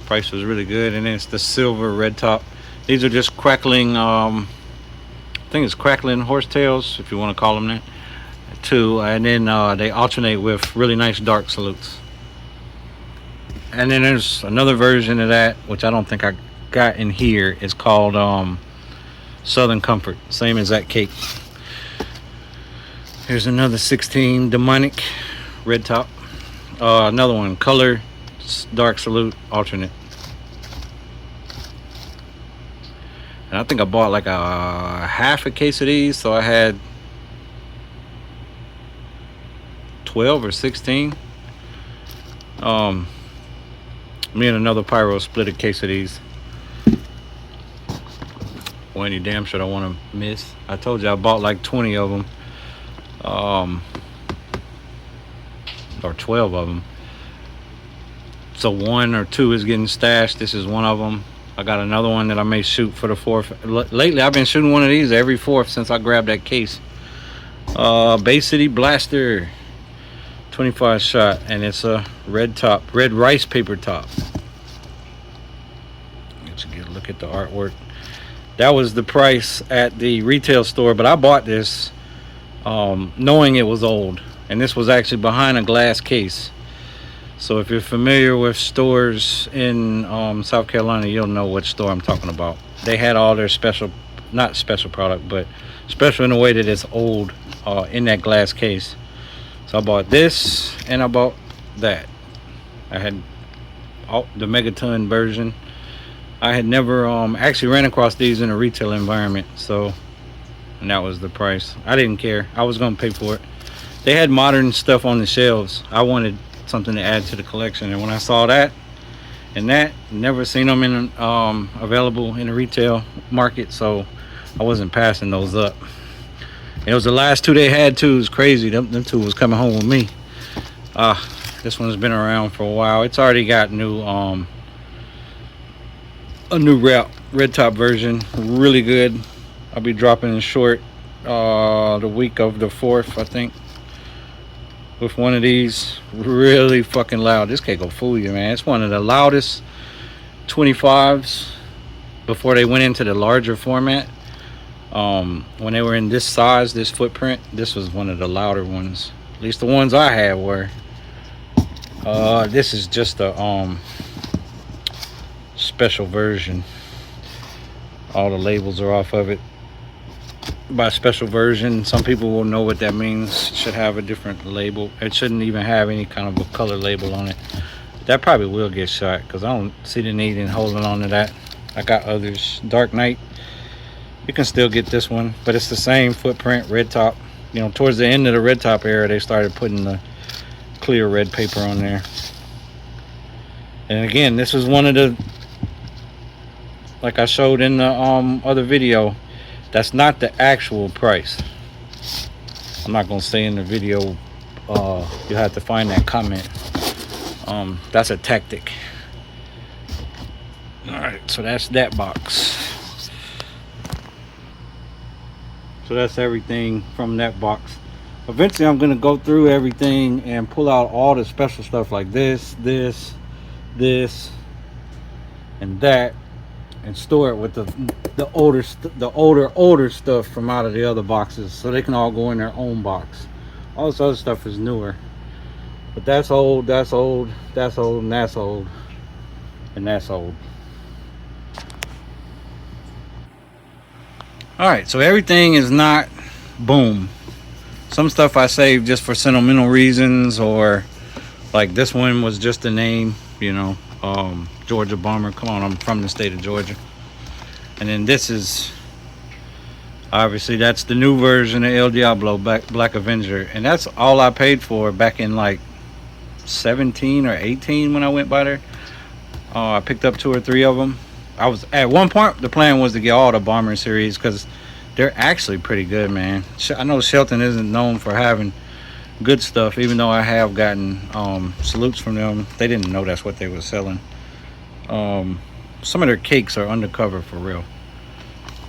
Price was really good. And then it's the silver red top. These are just crackling, I think it's crackling horsetails, if you want to call them that, 2. And then they alternate with really nice dark salutes. And then there's another version of that, which I don't think I got in here. It's called Southern Comfort, same as that cake. Here's another 16 demonic red top. Another one, color dark salute alternate. And I think I bought like a half a case of these, so I had 12 or 16. Me and another pyro split a case of these. Well, any damn sure I don't want to miss. I told you I bought like 20 of them. Or 12 of them. So 1 or 2 is getting stashed. This is one of them. I got another one that I may shoot for the 4th. Lately I've been shooting one of these every 4th since I grabbed that case. Bay City Blaster 25 shot, and it's a red top, red rice paper top. Let's get a look at the artwork. That was the price at the retail store, but I bought this knowing it was old, and this was actually behind a glass case. So if you're familiar with stores in South Carolina, you'll know what store I'm talking about. They had all their special, not special product, but special in the way that it's old in that glass case. So I bought this and I bought that. I had the megaton version. I had never actually ran across these in a retail environment, so, and that was the price. I didn't care. I was gonna pay for it. they had modern stuff on the shelves. I wanted something to add to the collection, and when I saw that and that, never seen them in available in the retail market, so I wasn't passing those up. It was the last two they had too. It was crazy. Them two was coming home with me. This one's been around for a while. It's already got new a new red top version. Really good. I'll be dropping in short the week of the 4th, I think, with one of these. Really fucking loud. This can't go fool you, man. It's one of the loudest 25s before they went into the larger format. When they were in this size, this footprint, this was one of the louder ones. At least the ones I had were. This is just a special version. All the labels are off of it. By special version, some people will know what that means. It should have a different label. It shouldn't even have any kind of a color label on it. That probably will get shot, because I don't see the need in holding on to that. I got others. Dark Knight, you can still get this one, but it's the same footprint, red top. You know, towards the end of the red top era, they started putting the clear red paper on there. And again, this is one of the, like I showed in the other video, that's not the actual price. I'm not gonna say in the video. You have to find that comment. That's a tactic. All right, so that's that box. So that's everything from that box. Eventually I'm gonna go through everything and pull out all the special stuff like this, and that, and store it with the older stuff from out of the other boxes, so they can all go in their own box. All this other stuff is newer, but that's old, that's old, that's old, and that's old, and that's old. All right, so everything is not boom. Some stuff I saved just for sentimental reasons, or like this one was just a name, you know. Georgia Bomber. Come on, I'm from the state of Georgia. And then this is obviously, that's the new version of El Diablo, Black Avenger, and that's all I paid for back in like 17 or 18 when I went by there. I picked up 2 or 3 of them. I was at one point, the plan was to get all the Bomber series, because they're actually pretty good, man. I know Shelton isn't known for having good stuff, even though I have gotten salutes from them. They didn't know that's what they were selling. Some of their cakes are undercover for real,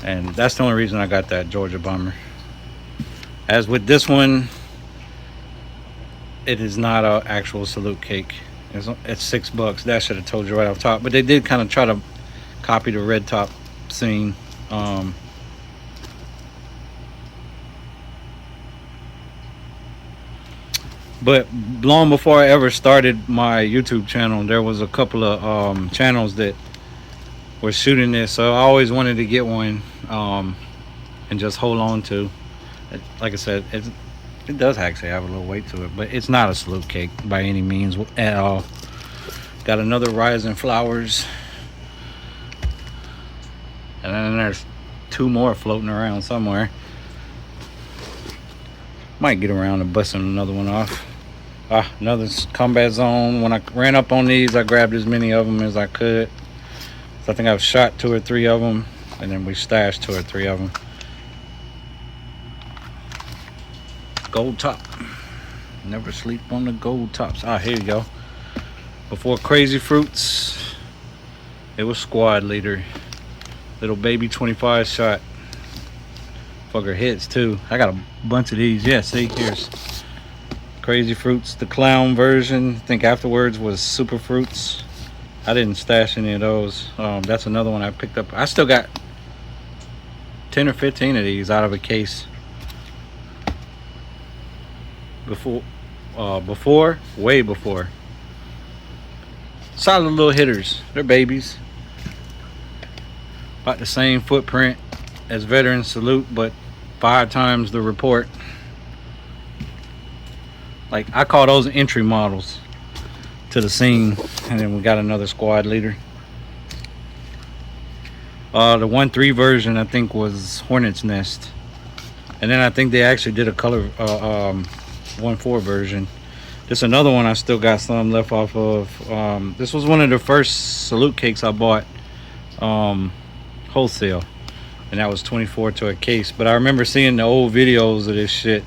and that's the only reason I got that Georgia Bomber. As with this one, it is not an actual salute cake. It's $6. That should have told you right off top, but they did kind of try to copy the red top scene. But long before I ever started my YouTube channel, there was a couple of channels that were shooting this, so I always wanted to get one and just hold on to. Like I said, it does actually have a little weight to it, but it's not a salute cake by any means at all. Got another Rising Flowers, and then there's 2 more floating around somewhere. Might get around to busting another one off. Another Combat Zone. When I ran up on these, I grabbed as many of them as I could. So I think I've shot 2 or 3 of them, and then we stashed 2 or 3 of them. Gold top. Never sleep on the gold tops. Here you go. Before Crazy Fruits, it was Squad Leader. Little baby 25 shot. Fucker hits too. I got a bunch of these. Yeah, see, here's Crazy Fruits, the clown version. I think afterwards was Super Fruits. I didn't stash any of those. That's another one I picked up. I still got 10 or 15 of these out of a case. Way before. Solid little hitters. They're babies. About the same footprint as Veteran Salute, but 5 times the report. Like, I call those entry models to the scene. And then we got another Squad Leader. The 1.3 version, I think, was Hornet's Nest. And then I think they actually did a color 1.4 version. This another one I still got some left off of. This was one of the first salute cakes I bought wholesale, and that was 24 to a case. But I remember seeing the old videos of this shit.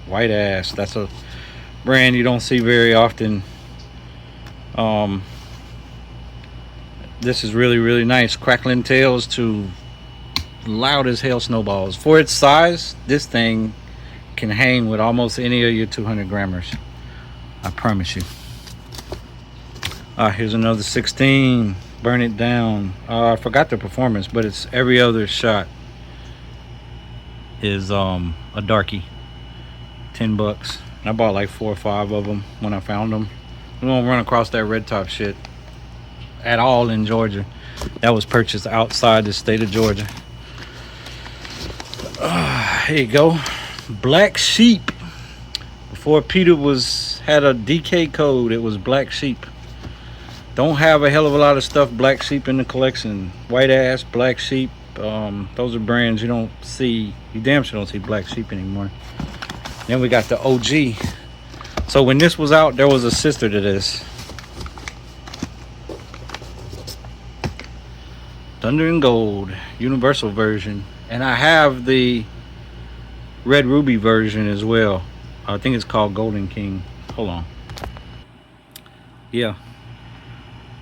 White Ass, that's a brand you don't see very often. This is really nice. Crackling tails to loud as hell snowballs. For its size, this thing can hang with almost any of your 200 grammars, I promise you. Here's another 16. Burn it down. I forgot the performance, but it's every other shot is a darkie. $10. I bought like 4 or 5 of them when I found them. We won't run across that red top shit at all in Georgia. That was purchased outside the state of Georgia. Here you go. Black Sheep. Before Peter had a DK code, it was Black Sheep. Don't have a hell of a lot of stuff Black Sheep in the collection. White Ass, Black Sheep. Those are brands you don't see. You damn sure don't see Black Sheep anymore. Then we got the OG. So when this was out, there was a sister to this. Thunder and Gold, universal version. And I have the Red Ruby version as well. I think it's called Golden King. Hold on. Yeah.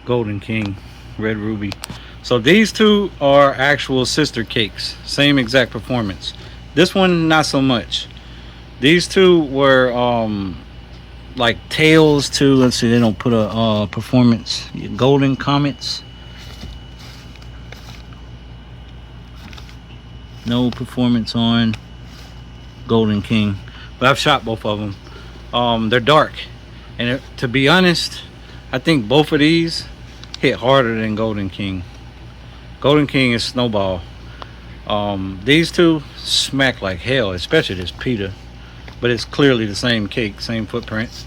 Golden King, Red Ruby. So these two are actual sister cakes. Same exact performance. This one, not so much. These two were like tails to, let's see, they don't put a performance. Golden Comets. No performance on Golden King, but I've shot both of them. They're dark, and to be honest, I think both of these hit harder than Golden King. Golden King is snowball. These two smack like hell, especially this Peter, but it's clearly the same cake, same footprint,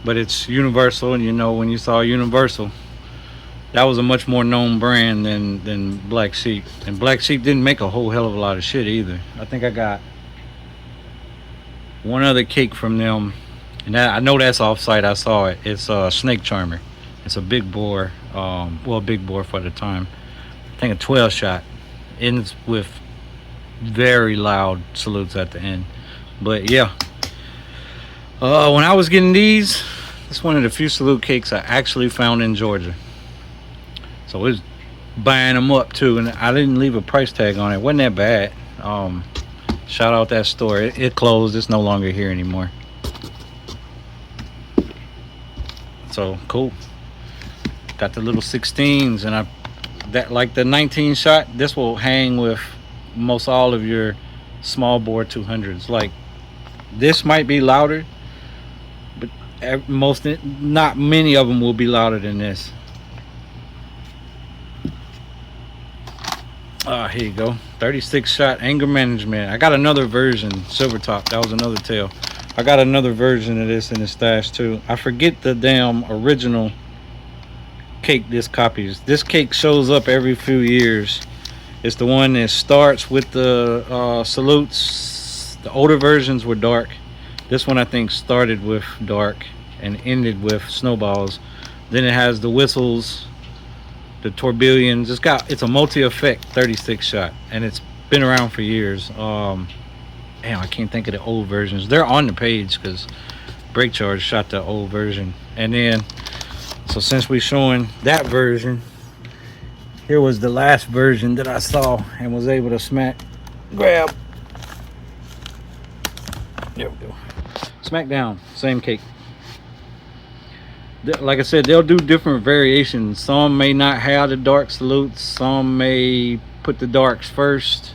but it's universal. And you know, when you saw universal, that was a much more known brand than Black Sheep. And Black Sheep didn't make a whole hell of a lot of shit either. I think I got one other cake from them, and I know that's off-site. I saw it. It's a Snake Charmer. It's a big bore, well, big bore for the time. I think a 12 shot. Ends with very loud salutes at the end. But yeah, when I was getting these, it's one of the few salute cakes I actually found in Georgia. So it was buying them up too, and I didn't leave a price tag on it. Wasn't that bad. Shout out that store. It closed. It's no longer here anymore. So cool. Got the little 16s, and that like the 19 shot. This will hang with most all of your small bore 200s. Like this might be louder, but not many of them will be louder than this. Here you go. 36 shot anger management. I got another version, silver top. That was another tail. I got another version of this in the stash too. I forget the damn original cake this copies. This cake shows up every few years. It's the one that starts with the salutes. The older versions were dark. This one I think started with dark and ended with snowballs. Then it has the whistles, the tourbillons. It's a multi-effect 36 shot, and it's been around for years. Damn, I can't think of the old versions. They're on the page because Break Charge shot the old version. And then, so since we're showing that version, here was the last version that I saw and was able to grab. There we go. Smack down, same cake. Like I said, they'll do different variations. Some may not have the dark salutes. Some may put the darks first,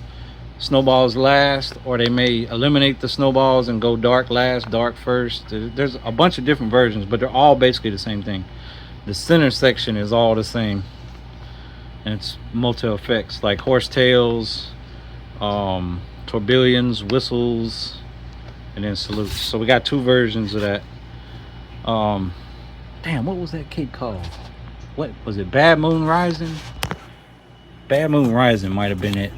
snowballs last, or they may eliminate the snowballs and go dark last, dark first. There's a bunch of different versions, but they're all basically the same thing. The center section is all the same, and it's multi effects like horsetails, tourbillons, whistles, and then salutes. So we got 2 versions of that. Damn, what was that cake called? What was it? Bad Moon Rising? Bad Moon Rising might have been it.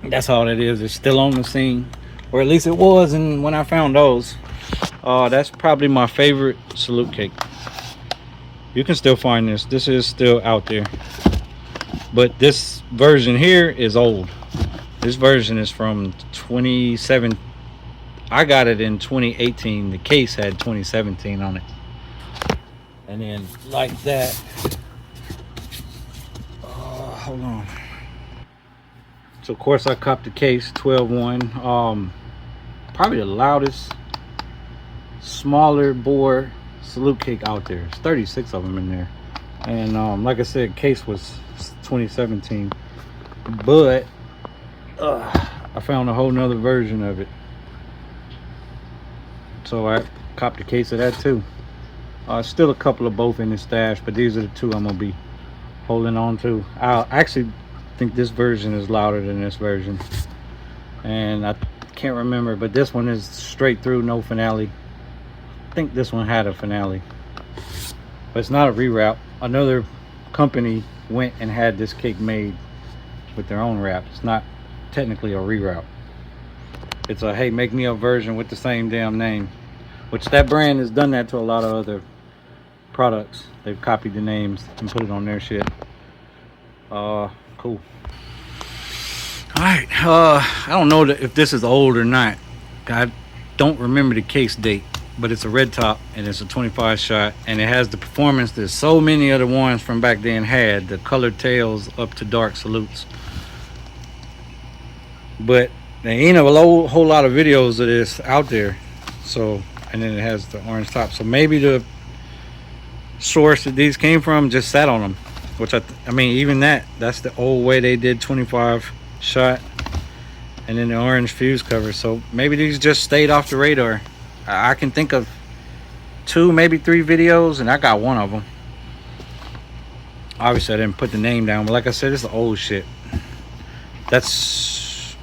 That's all it is. It's still on the scene, or at least it was. And when I found those, that's probably my favorite salute cake. You can still find this. This is still out there, but this version here is old. This version is from 27. I got it in 2018. The case had 2017 on it, and then like that. Hold on. So of course I copped the case 12-1. Probably the loudest, smaller bore salute cake out there. There's 36 of them in there, and like I said, case was 2017, but I found a whole nother version of it, so I copped a case of that too. Still a couple of both in the stash, but these are the two I'm gonna be holding on to. I actually think this version is louder than this version, and I can't remember, but this one is straight through, no finale. I think this one had a finale, but it's not a reroute. Another company went and had this cake made with their own wrap. It's not technically a reroute. It's a, hey, make me a version with the same damn name, which that brand has done that to a lot of other products. They've copied the names and put it on their shit. Cool. All right, I don't know if this is old or not. I don't remember the case date, but it's a red top and it's a 25 shot, and it has the performance that so many other ones from back then had, the colored tails up to dark salutes. But there ain't a whole lot of videos of this out there. So, and then it has the orange top. So maybe the source that these came from just sat on them, which I mean, even that's the old way they did 25 shot, and then the orange fuse cover. So maybe these just stayed off the radar. I can think of 2, maybe 3 videos, and I got one of them. Obviously I didn't put the name down, but like I said, it's the old shit. That's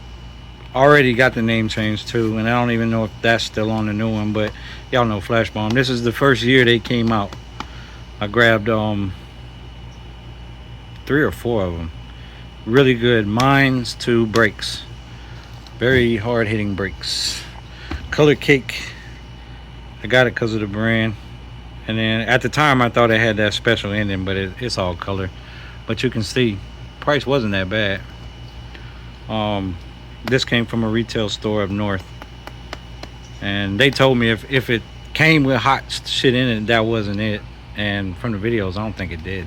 already got the name changed too, and I don't even know if that's still on the new one, but y'all know Flash Bomb. This is the first year they came out. I grabbed 3 or 4 of them. Really good. Mines to brakes. Very hard hitting brakes. Color cake. I got it because of the brand. And then at the time I thought it had that special ending, but it's all color. But you can see price wasn't that bad. This came from a retail store up north, and they told me if it came with hot shit in it, that wasn't it. And from the videos, I don't think it did.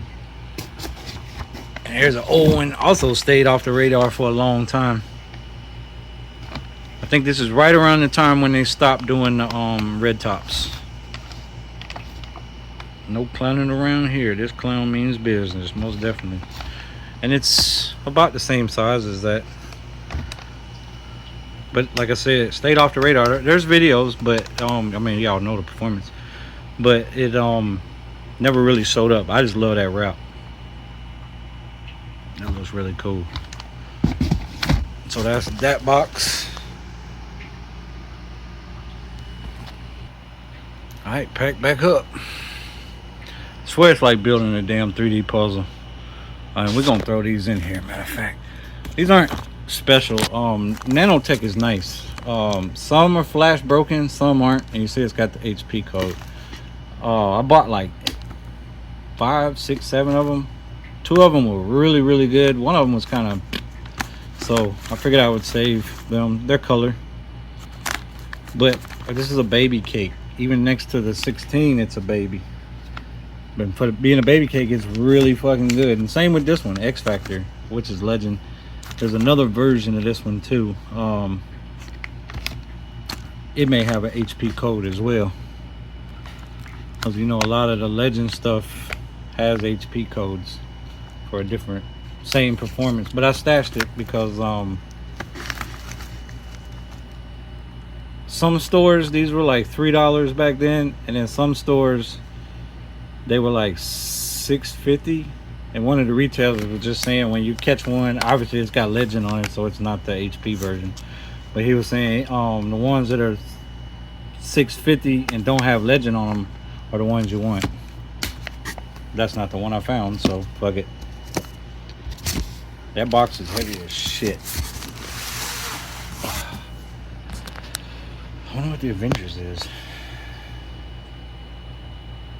And here's an old one, also stayed off the radar for a long time. I think this is right around the time when they stopped doing the red tops. No clowning around here. This clown means business, most definitely. And it's about the same size as that. But like I said, it stayed off the radar. There's videos, but I mean, y'all know the performance, but it never really showed up. I just love that wrap. That looks really cool. So that's that box. All right, pack back up. I swear it's like building a damn 3D puzzle. We're gonna throw these in here. Matter of fact, these aren't special. Nanotech is nice. Some are flash broken, some aren't, and you see it's got the HP code. I bought like 5, 6, 7 of them. 2 of them were really, really good. One of them was kind of, so I figured I would save them. They're color, but this is a baby cake. Even next to the 16, it's a baby. But for being a baby cake, it's really fucking good. And same with this one, X Factor, which is legend. There's another version of this one too. It may have an HP code as well, because you know a lot of the legend stuff has HP codes for a different, same performance. But I stashed it because some stores, these were like $3 back then, and then some stores they were like $6.50. And one of the retailers was just saying, when you catch one, obviously it's got legend on it, so it's not the HP version, but he was saying the ones that are $6.50 and don't have legend on them are the ones you want. That's not the one I found, so fuck it. That box is heavy as shit. I wonder what the Avengers is.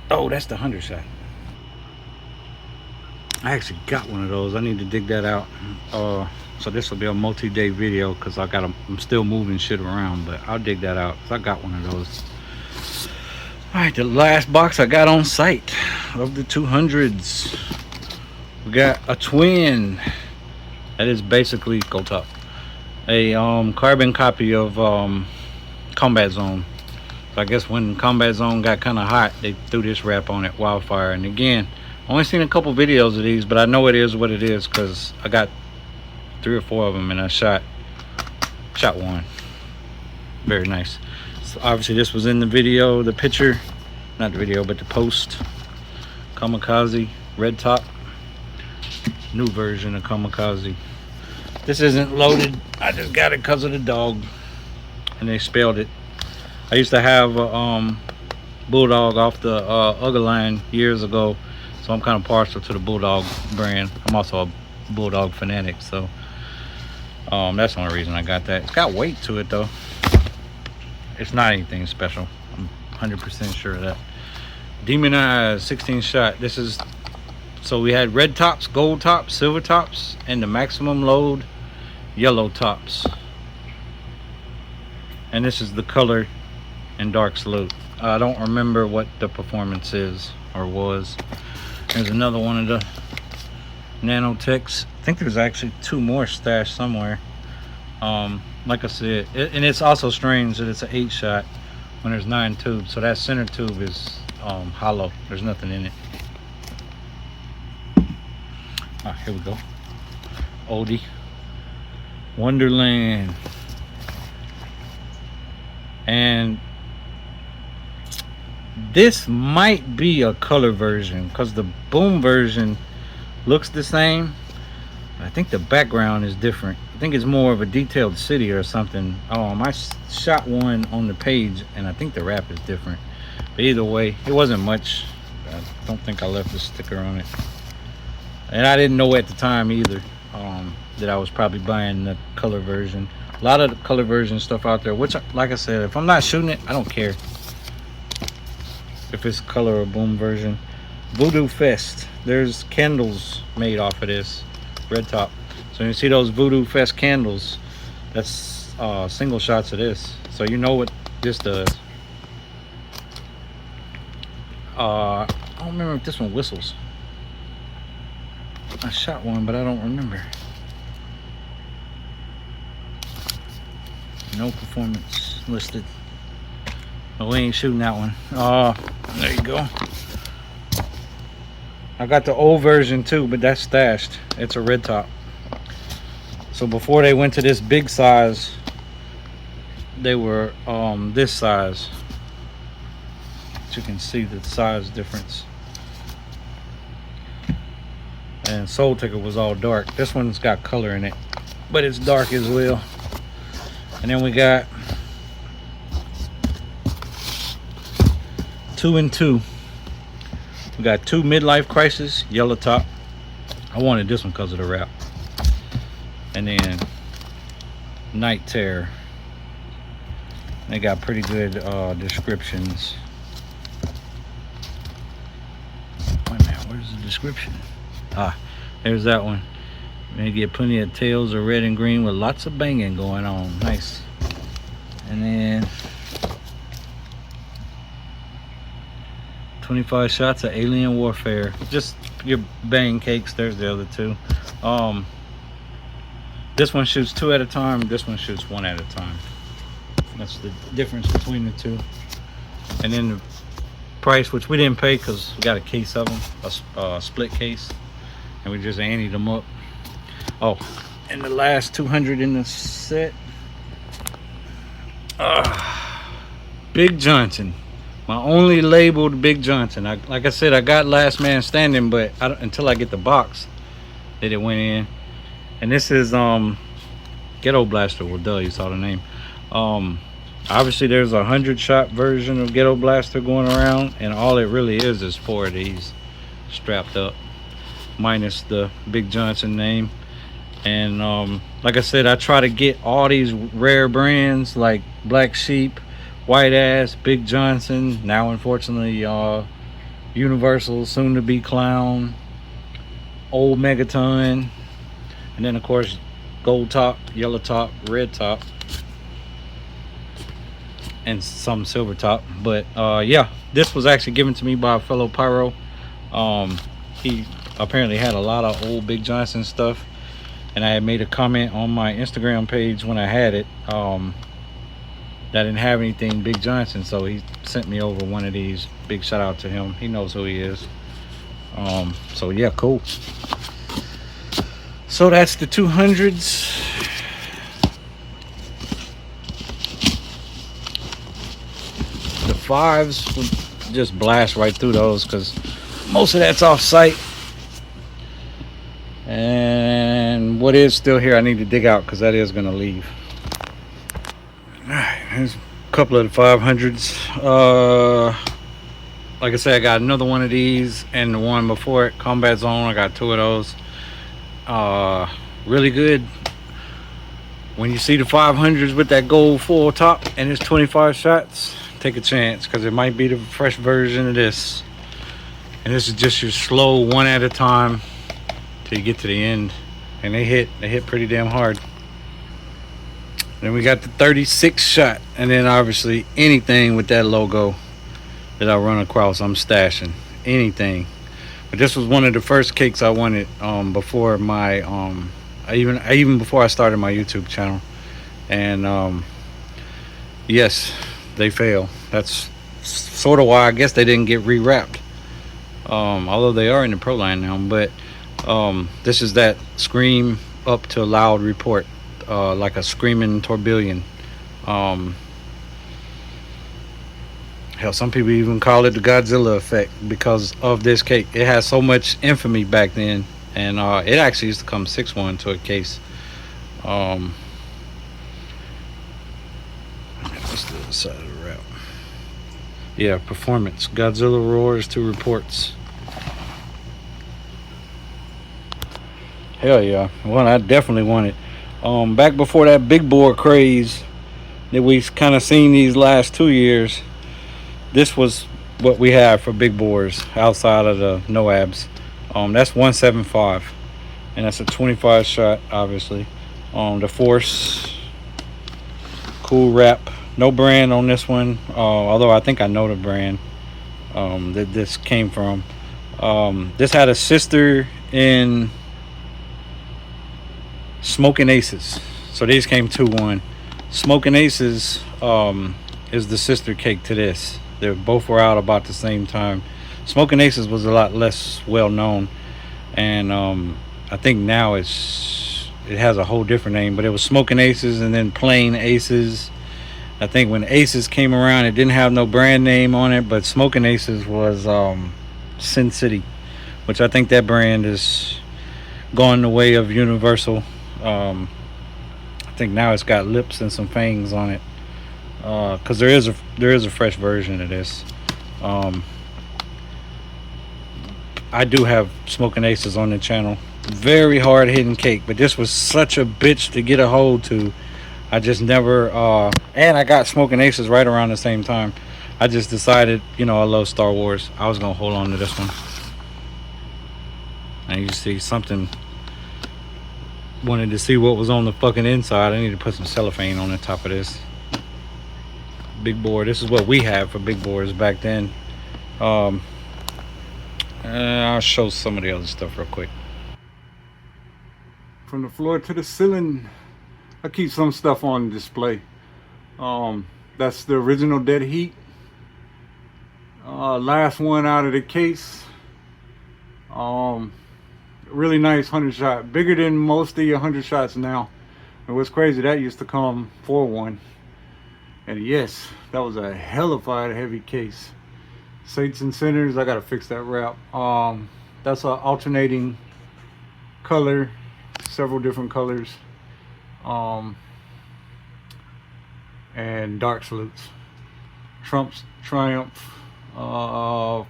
Oh, that's the 100 shot. I actually got one of those. I need to dig that out. So this will be a multi-day video because I'm still moving shit around, but I'll dig that out. I got one of those. All right, the last box I got on site of the 200s. We got a twin. That is basically go top. A carbon copy of Combat Zone. So I guess when Combat Zone got kind of hot, they threw this wrap on it, Wildfire. And again, only seen a couple videos of these, but I know it is what it is because I got 3 or 4 of them and I shot one. Very nice. So obviously this was in the video, the picture, not the video, but the post. Kamikaze, red top. New version of Kamikaze. This isn't loaded. I just got it because of the dog. And they spelled it. I used to have a Bulldog off the Ugga line years ago. So I'm kind of partial to the Bulldog brand. I'm also a Bulldog fanatic, so that's the only reason I got that. It's got weight to it though. It's not anything special. I'm 100% sure of that. Demon Eyes 16 shot. This is, so we had red tops, gold tops, silver tops, and the maximum load yellow tops. And this is the color and dark salute. I don't remember what the performance is or was. There's another one of the nanotechs. I think there's actually 2 more stashed somewhere. Like I said, and it's also strange that it's an 8 shot when there's 9 tubes. So that center tube is hollow. There's nothing in it. Here we go. Oldie. Wonderland. And this might be a color version because the boom version looks the same. I think the background is different. I think it's more of a detailed city or something. I shot one on the page and I think the wrap is different. But either way, it wasn't much. I don't think I left a sticker on it. And I didn't know at the time either that I was probably buying the color version. A lot of the color version stuff out there, which, like I said, if I'm not shooting it, I don't care if it's color or boom version. Voodoo Fest. There's candles made off of this red top. So you see those Voodoo Fest candles. That's single shots of this. So you know what this does. I don't remember if this one whistles. I shot one, but I don't remember. No performance listed. Oh, we ain't shooting that one. There you go. I got the old version too, but that's stashed. It's a red top. So before they went to this big size, they were this size. You can see the size difference. And Soul Ticker was all dark. This one's got color in it, but it's dark as well. And then we got 2 and 2. We got 2 Midlife Crisis, yellow top. I wanted this one because of the wrap. And then Night Terror. They got pretty good descriptions. Wait a minute, where's the description? There's that one. They get plenty of tails of red and green with lots of banging going on. Nice. And then 25 shots of Alien Warfare. Just your bang cakes. There's the other 2. This one shoots 2 at a time. This one shoots 1 at a time. That's the difference between the 2. And then the price, which we didn't pay because we got a case of them, a split case, and we just anteed them up. Oh, and the last 200 in the set. Big Johnson. My only labeled Big Johnson. Like I said, I got Last Man Standing, but until I get the box that it went in. And this is Ghetto Blaster. Well, duh, you saw the name. Obviously there's a 100 shot version of Ghetto Blaster going around, and all it really is 4 of these strapped up, minus the Big Johnson name. And like I said, I try to get all these rare brands like Black Sheep, White Ass, Big Johnson. Now, unfortunately, Universal, soon to be Clown, Old Megaton, and then of course, gold top, yellow top, red top, and some silver top. But yeah, this was actually given to me by a fellow pyro. He apparently had a lot of old Big Johnson stuff, and I had made a comment on my Instagram page when I had it that I didn't have anything Big Johnson, so he sent me over one of these. Big shout out to him. He knows who he is. So yeah, cool. So that's the 200s. The 5s would just blast right through those because most of that's off site. And what is still here, I need to dig out because that is going to leave. Alright, there's a couple of the 500s. Like I said, I got another one of these and the one before it, Combat Zone. I got 2 of those. Really good. When you see the 500s with that gold full top and it's 25 shots, take a chance because it might be the fresh version of this. And this is just your slow one at a time till you get to the end. And they hit pretty damn hard. Then we got the 36 shot, and then obviously anything with that logo that I run across, I'm stashing anything. But this was one of the first cakes I wanted before my even before I started my YouTube channel. And yes, they fail. That's sort of why I guess they didn't get rewrapped. Although they are in the pro line now, but this is that scream up to loud report, like a screaming tourbillon. Hell, some people even call it the Godzilla effect because of this cake. It has so much infamy back then, and it actually used to come 6-1 to a case. What's the other side of the wrap? Yeah, performance. Godzilla roars to reports. Hell yeah, one I definitely wanted. Back before that big bore craze that we've kind of seen these last 2 years, this was what we have for big bores outside of the NOABs. That's 175, and that's a 25 shot, obviously. The Force, cool wrap. No brand on this one, although I think I know the brand that this came from. This had a sister in Smoking Aces, so these came 2-1. Smoking Aces is the sister cake to this. They both were out about the same time. Smoking Aces was a lot less well known, and I think now it has a whole different name, but it was Smoking Aces and then Plain Aces. I think when Aces came around, it didn't have no brand name on it, but Smoking Aces was Sin City, which I think that brand is gone the way of Universal. I think now it's got lips and some fangs on it, because there is a fresh version of this. I do have Smoking Aces on the channel. Very hard hitting cake, but this was such a bitch to get a hold to. I just never and I got Smoking Aces right around the same time. I just decided, I love Star Wars, I was gonna hold on to this one. And you see something, wanted to see what was on the fucking inside. I need to put some cellophane on the top of this. Big bore. This is what we had for big bores back then. I'll show some of the other stuff real quick. From the floor to the ceiling, I keep some stuff on display. That's the original Dead Heat. Last one out of the case. Really nice 100 shot, bigger than most of your 100 shots now. And what's crazy, that used to come 4-1. And yes, that was a hellified heavy case. Saints and Sinners, I gotta fix that wrap. That's an alternating color, several different colors. And dark salutes. Trump's Triumph,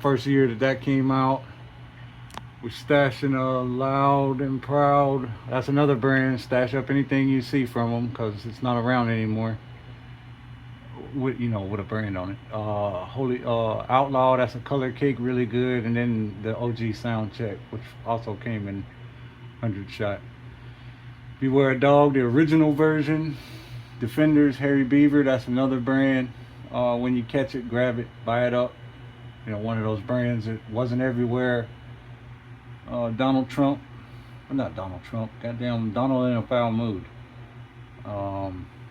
first year that came out. We're stashing Loud and Proud. That's another brand. Stash up anything you see from them because it's not around anymore. with with a brand on it. Holy Outlaw, that's a color cake, really good. And then the OG Sound Check, which also came in 100 shot. Beware a Dog, the original version. Defenders, Harry Beaver, that's another brand. When you catch it, grab it, buy it up. One of those brands that wasn't everywhere. Donald Trump, well, not Donald Trump, goddamn Donald in a Foul Mood.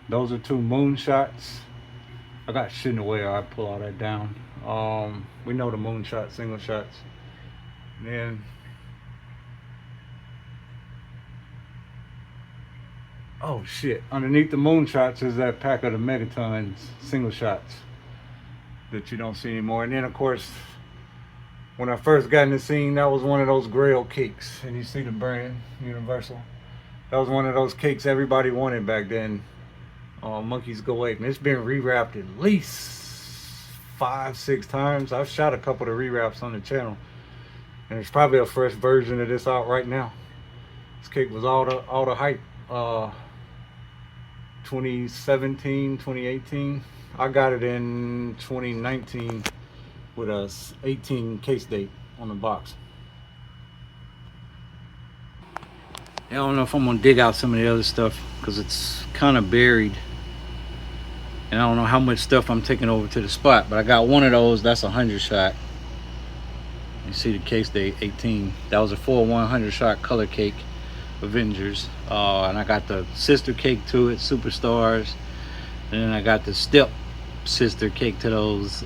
Those are 2 moonshots. I got shit in the way, I pull all that down. We know the moonshot, single shots. And then oh shit, underneath the moonshots is that pack of the Megatons single shots that you don't see anymore. And then of course, when I first got in the scene, that was one of those Grail cakes. And you see the brand, Universal. That was one of those cakes everybody wanted back then. Monkeys Go Ape. And it's been rewrapped at least 5-6 times. I've shot a couple of rewraps on the channel. And there's probably a fresh version of this out right now. This cake was all the hype. 2017, 2018. I got it in 2019 with a 18 case date on the box. I don't know if I'm gonna dig out some of the other stuff because it's kind of buried, and I don't know how much stuff I'm taking over to the spot, but I got one of those. That's a 100 shot. You see the case date 18. That was a 4-100 shot color cake, Avengers. And I got the sister cake to it, Superstars, and then I got the step sister cake to those,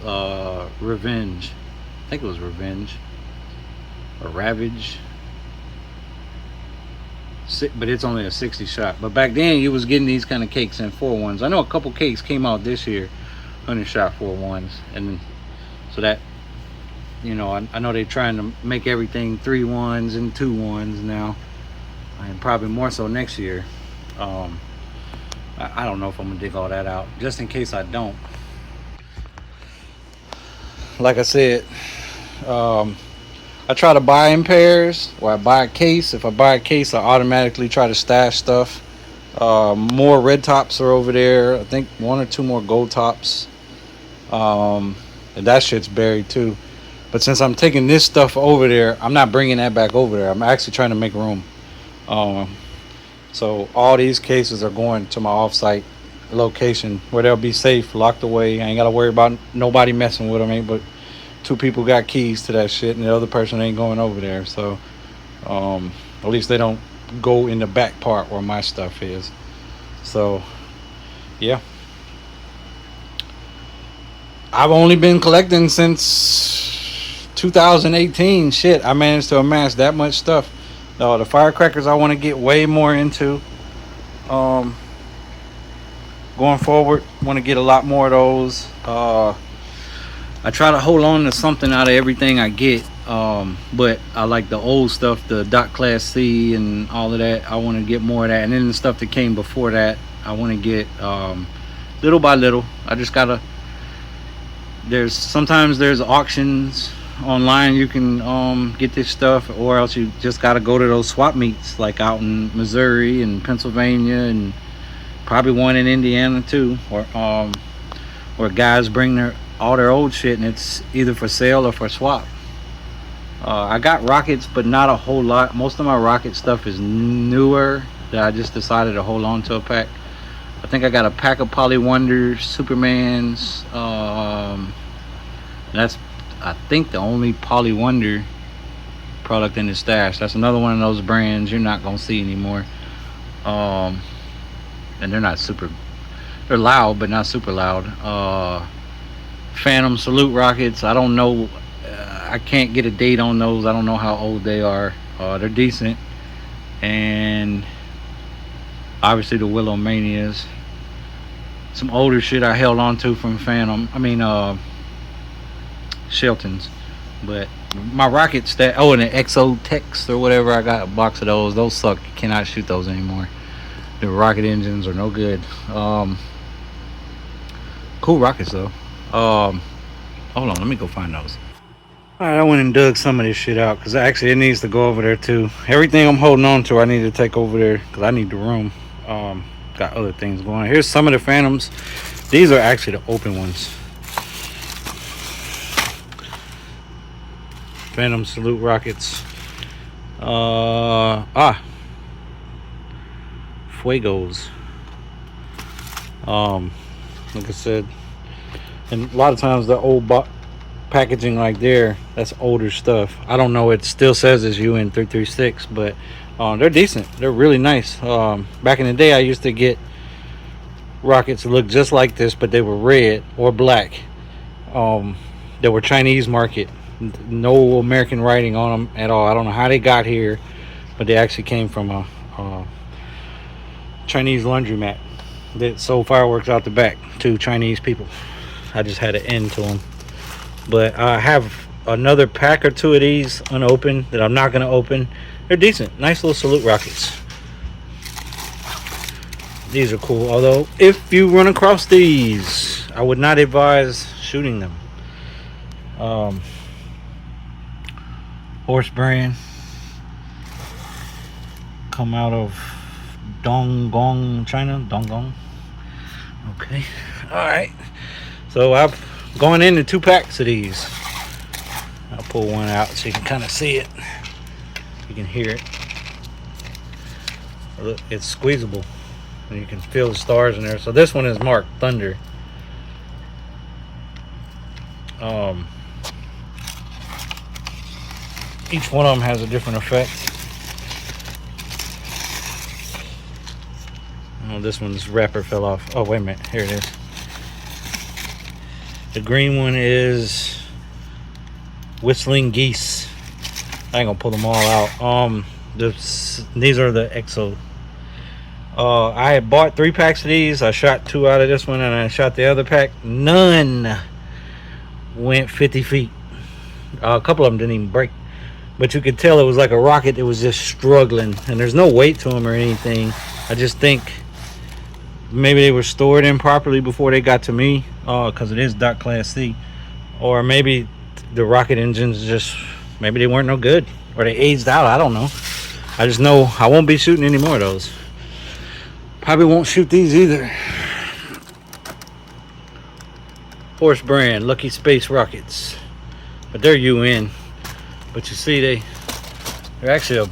Revenge. I think it was Revenge or Ravage. But it's only a 60 shot. But back then you was getting these kind of cakes in 4-1s. I know a couple cakes came out this year, 100 shot 4-1s, and so that, I know they're trying to make everything 3-1s and 2-1s now, and probably more so next year. I don't know if I'm gonna dig all that out, just in case I don't. Like I said, I try to buy in pairs, or I buy a case. If I buy a case, I automatically try to stash stuff. More red tops are over there. I think 1 or 2 more gold tops. And that shit's buried too. But since I'm taking this stuff over there, I'm not bringing that back over there. I'm actually trying to make room. So all these cases are going to my offsite location where they'll be safe, locked away. I ain't gotta worry about nobody messing with them. Ain't but 2 people got keys to that shit, and the other person ain't going over there. So at least they don't go in the back part where my stuff is. So yeah, I've only been collecting since 2018. Shit, I managed to amass that much stuff. The firecrackers I want to get way more into. Going forward, want to get a lot more of those. I try to hold on to something out of everything I get, but I like the old stuff, the dot class C and all of that. I want to get more of that, and then the stuff that came before that I want to get little by little. I just gotta, sometimes there's auctions online, you can get this stuff, or else you just gotta go to those swap meets like out in Missouri and Pennsylvania, and probably one in Indiana too, or guys bring all their old shit and it's either for sale or for swap. I got rockets, but not a whole lot. Most of my rocket stuff is newer that I just decided to hold on to a pack. I think I got a pack of Poly Wonders, Supermans. That's, I think, the only Poly Wonder product in the stash. That's another one of those brands you're not gonna see anymore. And they're not super, they're loud but not super loud. Phantom Salute rockets, I don't know, I can't get a date on those. I don't know how old they are. They're decent. And obviously the Willow Manias, some older shit I held on to from Phantom, Shelton's. But my rockets that, and the Exotex or whatever, I got a box of those suck. You cannot shoot those anymore. The rocket engines are no good. Cool rockets though. Hold on, let me go find those. Alright, I went and dug some of this shit out because actually it needs to go over there too. Everything I'm holding on to I need to take over there because I need the room. Got other things going on. Here's some of the Phantoms. These are actually the open ones. Phantom salute rockets. Fuegos. Like I said, and a lot of times the old packaging like there, that's older stuff. I don't know, it still says it's UN 336, but they're decent. They're really nice. Back in the day, I used to get rockets that looked just like this, but they were red or black. They were Chinese market, no American writing on them at all. I don't know how they got here, but they actually came from a Chinese laundromat that sold fireworks out the back to Chinese people. I just had an end to them. But I have another pack or two of these unopened that I'm not going to open. They're decent, nice little salute rockets. These are cool, although if you run across these, I would not advise shooting them. Horse brand, come out of Dongong, China. Dongong. Okay, all right. So I've gone into 2 packs of these. I'll pull one out so you can kind of see it. You can hear it. Look, it's squeezable, and you can feel the stars in there. So this one is marked Thunder. Each one of them has a different effect. Oh, this one's wrapper fell off. Oh, wait a minute. Here it is. The green one is Whistling Geese. I ain't gonna pull them all out. These are the EXO. I had bought 3 packs of these. I shot 2 out of this one, and I shot the other pack. None went 50 feet. A couple of them didn't even break, but you could tell it was like a rocket that was just struggling, and there's no weight to them or anything. I just think maybe they were stored improperly before they got to me, because it is Class C, or maybe the rocket engines just, maybe they weren't no good, or they aged out. I don't know. I just know I won't be shooting any more of those. Probably won't shoot these either. Horse brand, Lucky Space rockets, but they're UN. But you see, they're actually a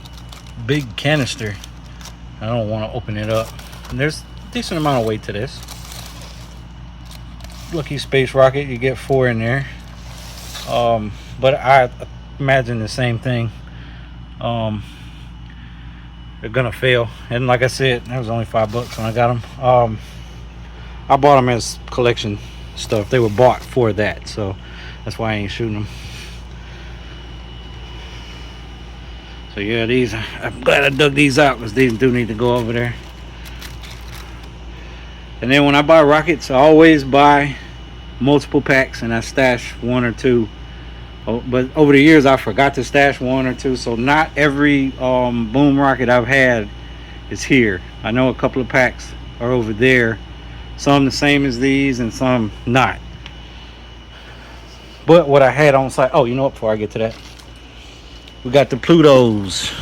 big canister. I don't want to open it up. And there's a decent amount of weight to this. Lucky Space rocket, you get 4 in there. But I imagine the same thing. They're gonna fail, and like I said, that was only $5 when I got them. I bought them as collection stuff. They were bought for that, so that's why I ain't shooting them. So yeah, these, I'm glad I dug these out, because these do need to go over there. And then when I buy rockets, I always buy multiple packs, and I stash 1 or 2. But over the years, I forgot to stash 1 or 2, so not every boom rocket I've had is here. I know a couple of packs are over there, some the same as these and some not. But what I had on site, oh, you know what, before I get to that, we got the Plutos.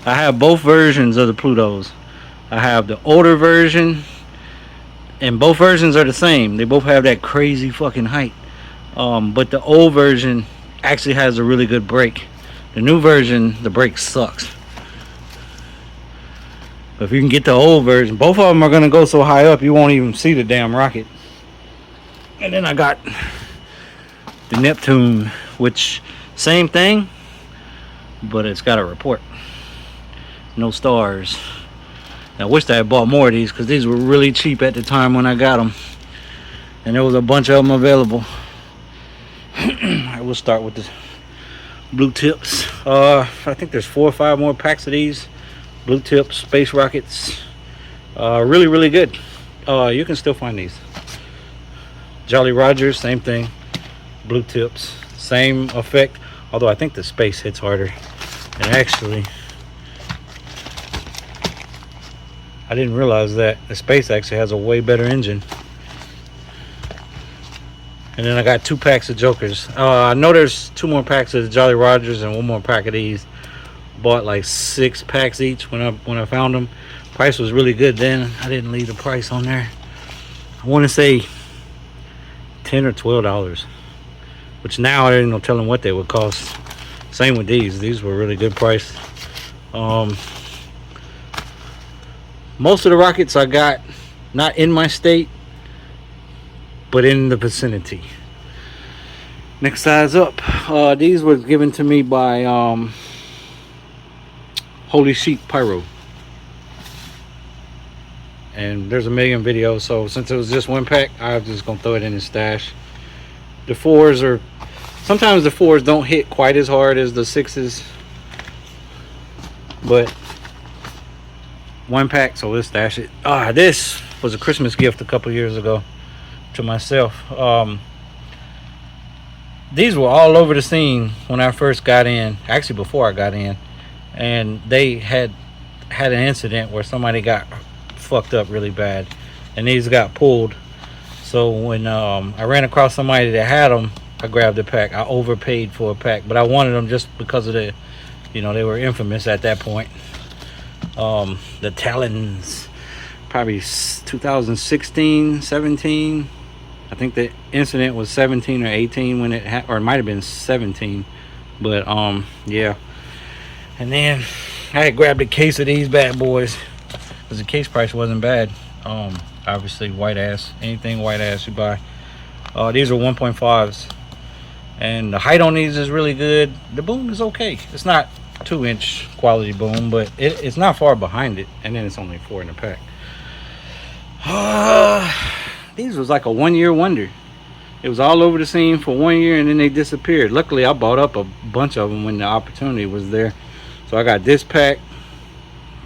I have both versions of the Plutos. I have the older version, and both versions are the same. They both have that crazy fucking height. But the old version actually has a really good brake. The new version, the brake sucks. But if you can get the old version, both of them are going to go so high up you won't even see the damn rocket. And then I got the Neptune, which same thing, but it's got a report, no stars. I wish I had bought more of these, because these were really cheap at the time when I got them, and there was a bunch of them available. I will start with the blue tips. I think there's 4 or 5 more packs of these blue tips space rockets. Really, really good. You can still find these. Jolly Rogers, same thing. Blue tips, same effect, although I think the space hits harder. And actually, I didn't realize that the space actually has a way better engine. And then I got 2 packs of Jokers. I know there's 2 more packs of the Jolly Rogers and 1 more pack of these. Bought like 6 packs each when I found them. Price was really good then. I didn't leave the price on there. I want to say $10 or $12, which now I ain't no telling what they would cost. Same with these were really good price. Most of the rockets I got not in my state, but in the vicinity. Next size up, these were given to me by Holy Sheep Pyro, and there's a million videos, so since it was just one pack, I'm just gonna throw it in the stash. The fours are, sometimes the fours don't hit quite as hard as the sixes, but one pack, so let's stash it. This was a Christmas gift a couple years ago to myself. These were all over the scene when I first got in, actually before I got in, and they had an incident where somebody got fucked up really bad, and these got pulled. So when I ran across somebody that had them, I grabbed a pack. I overpaid for a pack, but I wanted them just because of the, you know, they were infamous at that point. The Talons, probably 2016, 17. I think the incident was 17 or 18 when it or it might have been 17, but yeah. And then I had grabbed a case of these bad boys because the case price wasn't bad. Obviously white ass, anything white ass you buy. These are 1.5s, and the height on these is really good. The boom is okay. It's not 2-inch quality boom, but it's not far behind it, and then it's only 4 in the pack. These was like a 1-year wonder. It was all over the scene for 1 year, and then they disappeared. Luckily I bought up a bunch of them when the opportunity was there, so I got this pack,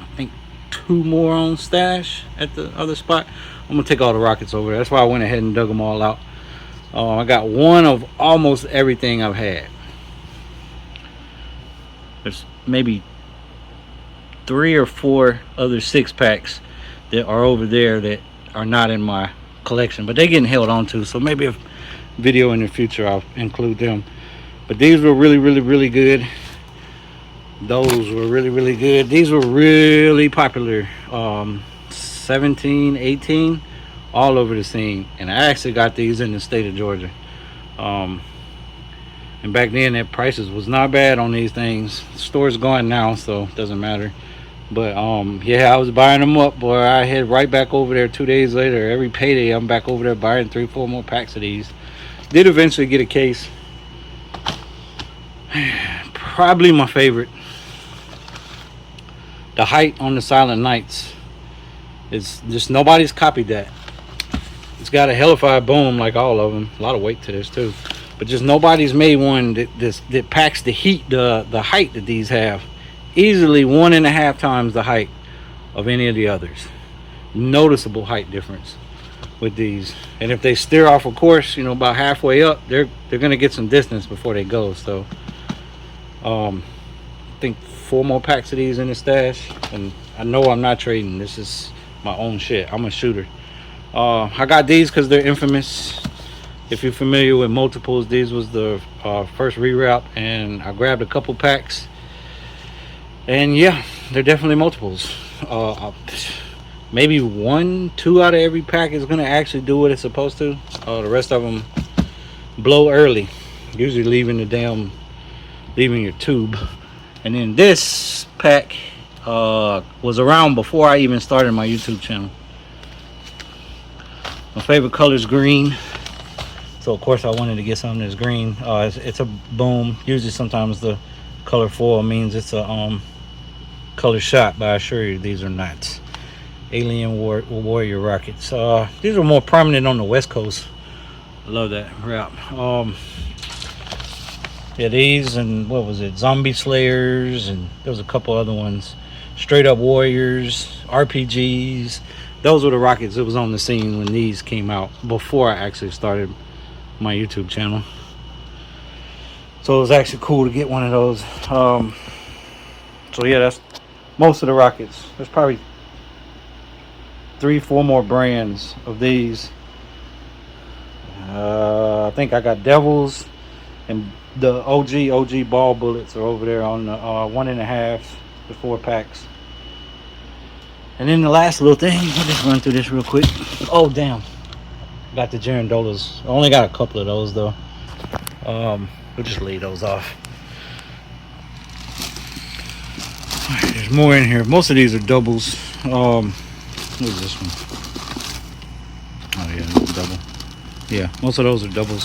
I think 2 more on stash at the other spot. I'm gonna take all the rockets over there. That's why I went ahead and dug them all out. I got one of almost everything I've had. There's maybe 3 or 4 other 6-packs that are over there that are not in my collection, but they're getting held on to, so maybe a video in the future I'll include them. But these were really good. Those were really good. These were really popular. 17, 18, all over the scene, and I actually got these in the state of Georgia. And back then their prices was not bad on these things. The store's gone now, so it doesn't matter. But yeah, I was buying them up, boy. I head right back over there 2 days later. Every payday I'm back over there buying 3, 4 more packs of these. Did eventually get a case. Probably my favorite. The height on the Silent Nights is just, nobody's copied that. It's got a hellified boom like all of them. A lot of weight to this too, but just nobody's made one that packs the heat, the height that these have. Easily 1.5 times the height of any of the others. Noticeable height difference with these, and if they steer off a course, you know, about halfway up, they're gonna get some distance before they go. So I think 4 more packs of these in the stash, and I know I'm not trading. This is my own shit. I'm a shooter. I got these because they're infamous. If you're familiar with multiples, these was the first reroute, and I grabbed a couple packs, and yeah, they're definitely multiples. Maybe 1, 2 out of every pack is gonna actually do what it's supposed to. The rest of them blow early, usually leaving your tube. And then this pack was around before I even started my YouTube channel. My favorite color is green, so of course I wanted to get something that's green. It's a boom. Usually sometimes the color foil means it's a color shot, but I assure you these are not. Alien Warrior rockets. These are more prominent on the West Coast. I love that route. Yeah, these, and what was it, Zombie Slayers, and there was a couple other ones. Straight Up Warriors, RPGs. Those were the rockets that was on the scene when these came out, before I actually started my YouTube channel. So it was actually cool to get one of those. So yeah, that's most of the rockets. There's probably 3, 4 more brands of these. I think I got Devils, and the OG ball bullets are over there on the 1.5 to 4 packs. And then the last little thing, I'll just run through this real quick. Oh damn, Got the girandolas. I only got a couple of those though. We'll just leave those off. There's more in here. Most of these are doubles. What is this one? Oh yeah, it's a double. Yeah, most of those are doubles.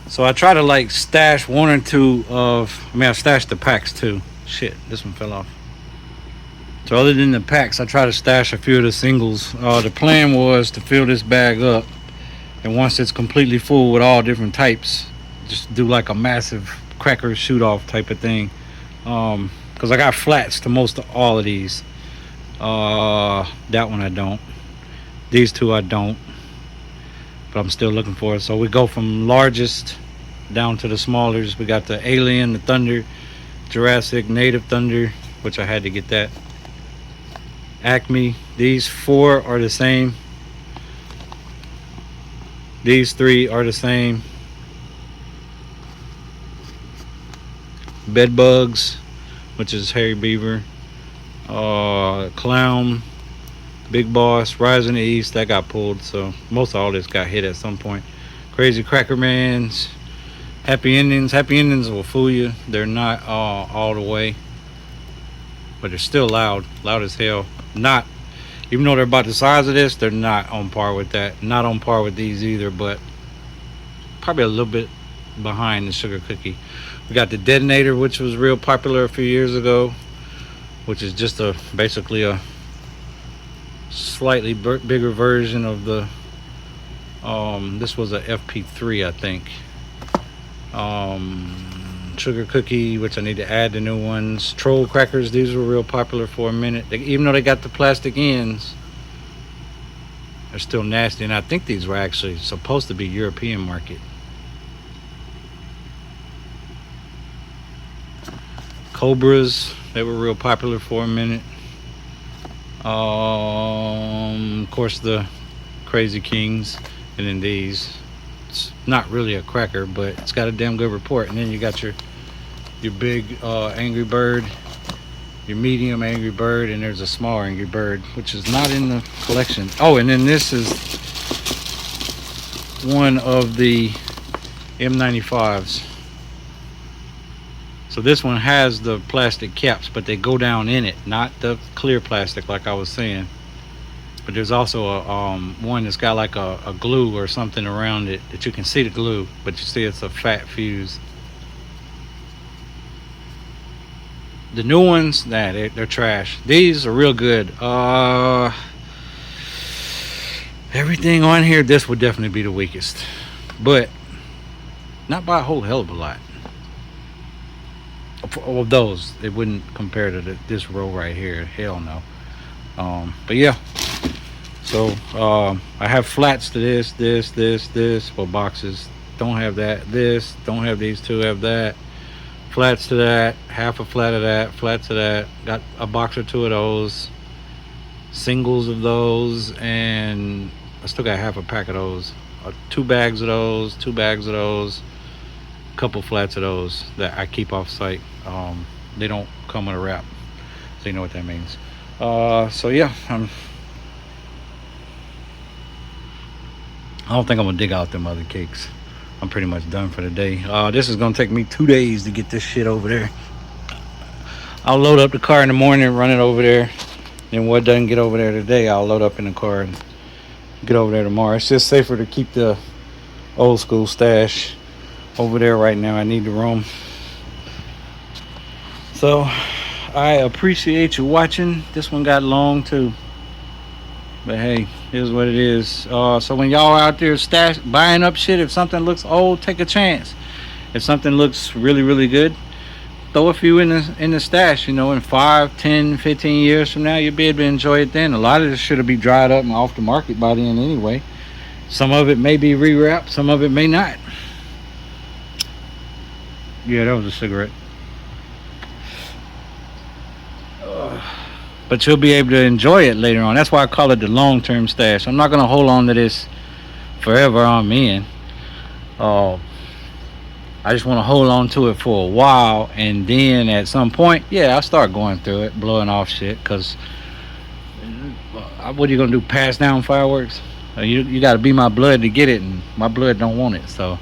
So I try to like stash one or two of. I mean, I stashed the packs too. Shit, this one fell off. So other than the packs, I try to stash a few of the singles. The plan was to fill this bag up, and once it's completely full with all different types, just do like a massive cracker shoot off type of thing. Because I got flats to most of all of these. That one I don't. These two I don't. But I'm still looking for it. So we go from largest down to the smallers. We got the Alien, the Thunder, Jurassic, Native Thunder, which I had to get that. Acme. These 4 are the same. These 3 are the same. Bed Bugs, which is Hairy Beaver. Clown, Big Boss, Rise in the East, that got pulled, so most of all this got hit at some point. Crazy Cracker Mans, Happy Endings. Happy Endings will fool you. They're not all the way, but they're still loud as hell. Not, even though they're about the size of this, they're not on par with that. Not on par with these either, but probably a little bit behind the Sugar Cookie. We got the Detonator, which was real popular a few years ago, which is just basically a slightly bigger version of the this was a FP3, I think. Sugar Cookie, which I need to add the new ones. Troll Crackers, these were real popular for a minute. Even though they got the plastic ends, they're still nasty, and I think these were actually supposed to be European market. Cobras, they were real popular for a minute. Of course, the Crazy Kings, and then these. It's not really a cracker, but it's got a damn good report. And then you got your big Angry Bird, your medium Angry Bird, and there's a small Angry Bird, which is not in the collection. Oh, and then this is one of the M95s. So this one has the plastic caps, but they go down in it, not the clear plastic like I was saying. But there's also a one that's got like a glue or something around it that you can see the glue, but you see it's a fat fuse. The new ones, nah, they're trash. These are real good. Everything on here, this would definitely be the weakest, but not by a whole hell of a lot. Of those, it wouldn't compare to this row right here. Hell no. But yeah, so I have flats to this for boxes. Don't have that. This don't have these two. Have that. Flats to that. Half a flat of that. Flat to that. Got a box or two of those. Singles of those, and I still got half a pack of those. 2 bags of those. 2 bags of those. Couple flats of those that I keep off site. They don't come with a wrap, so you know what that means. So yeah, I don't think I'm gonna dig out them other cakes. I'm pretty much done for the day. This is gonna take me 2 days to get this shit over there. I'll load up the car in the morning, run it over there, and what doesn't get over there today, I'll load up in the car and get over there tomorrow. It's just safer to keep the old school stash over there right now. I need the room. So I appreciate you watching. This one got long too, but hey, here's what it is. So when y'all out there buying up shit, if something looks old, take a chance. If something looks really good, throw a few in the stash. You know, in 5, 10, 15 years from now, you'll be able to enjoy it then. A lot of this should be dried up and off the market by then anyway. Some of it may be rewrapped, some of it may not. Yeah, that was a cigarette. But you'll be able to enjoy it later on. That's why I call it the long-term stash. I'm not going to hold on to this forever on me. I just want to hold on to it for a while, and then at some point, yeah, I'll start going through it, blowing off shit. Because what are you going to do, pass down fireworks? You got to be my blood to get it, and my blood don't want it. So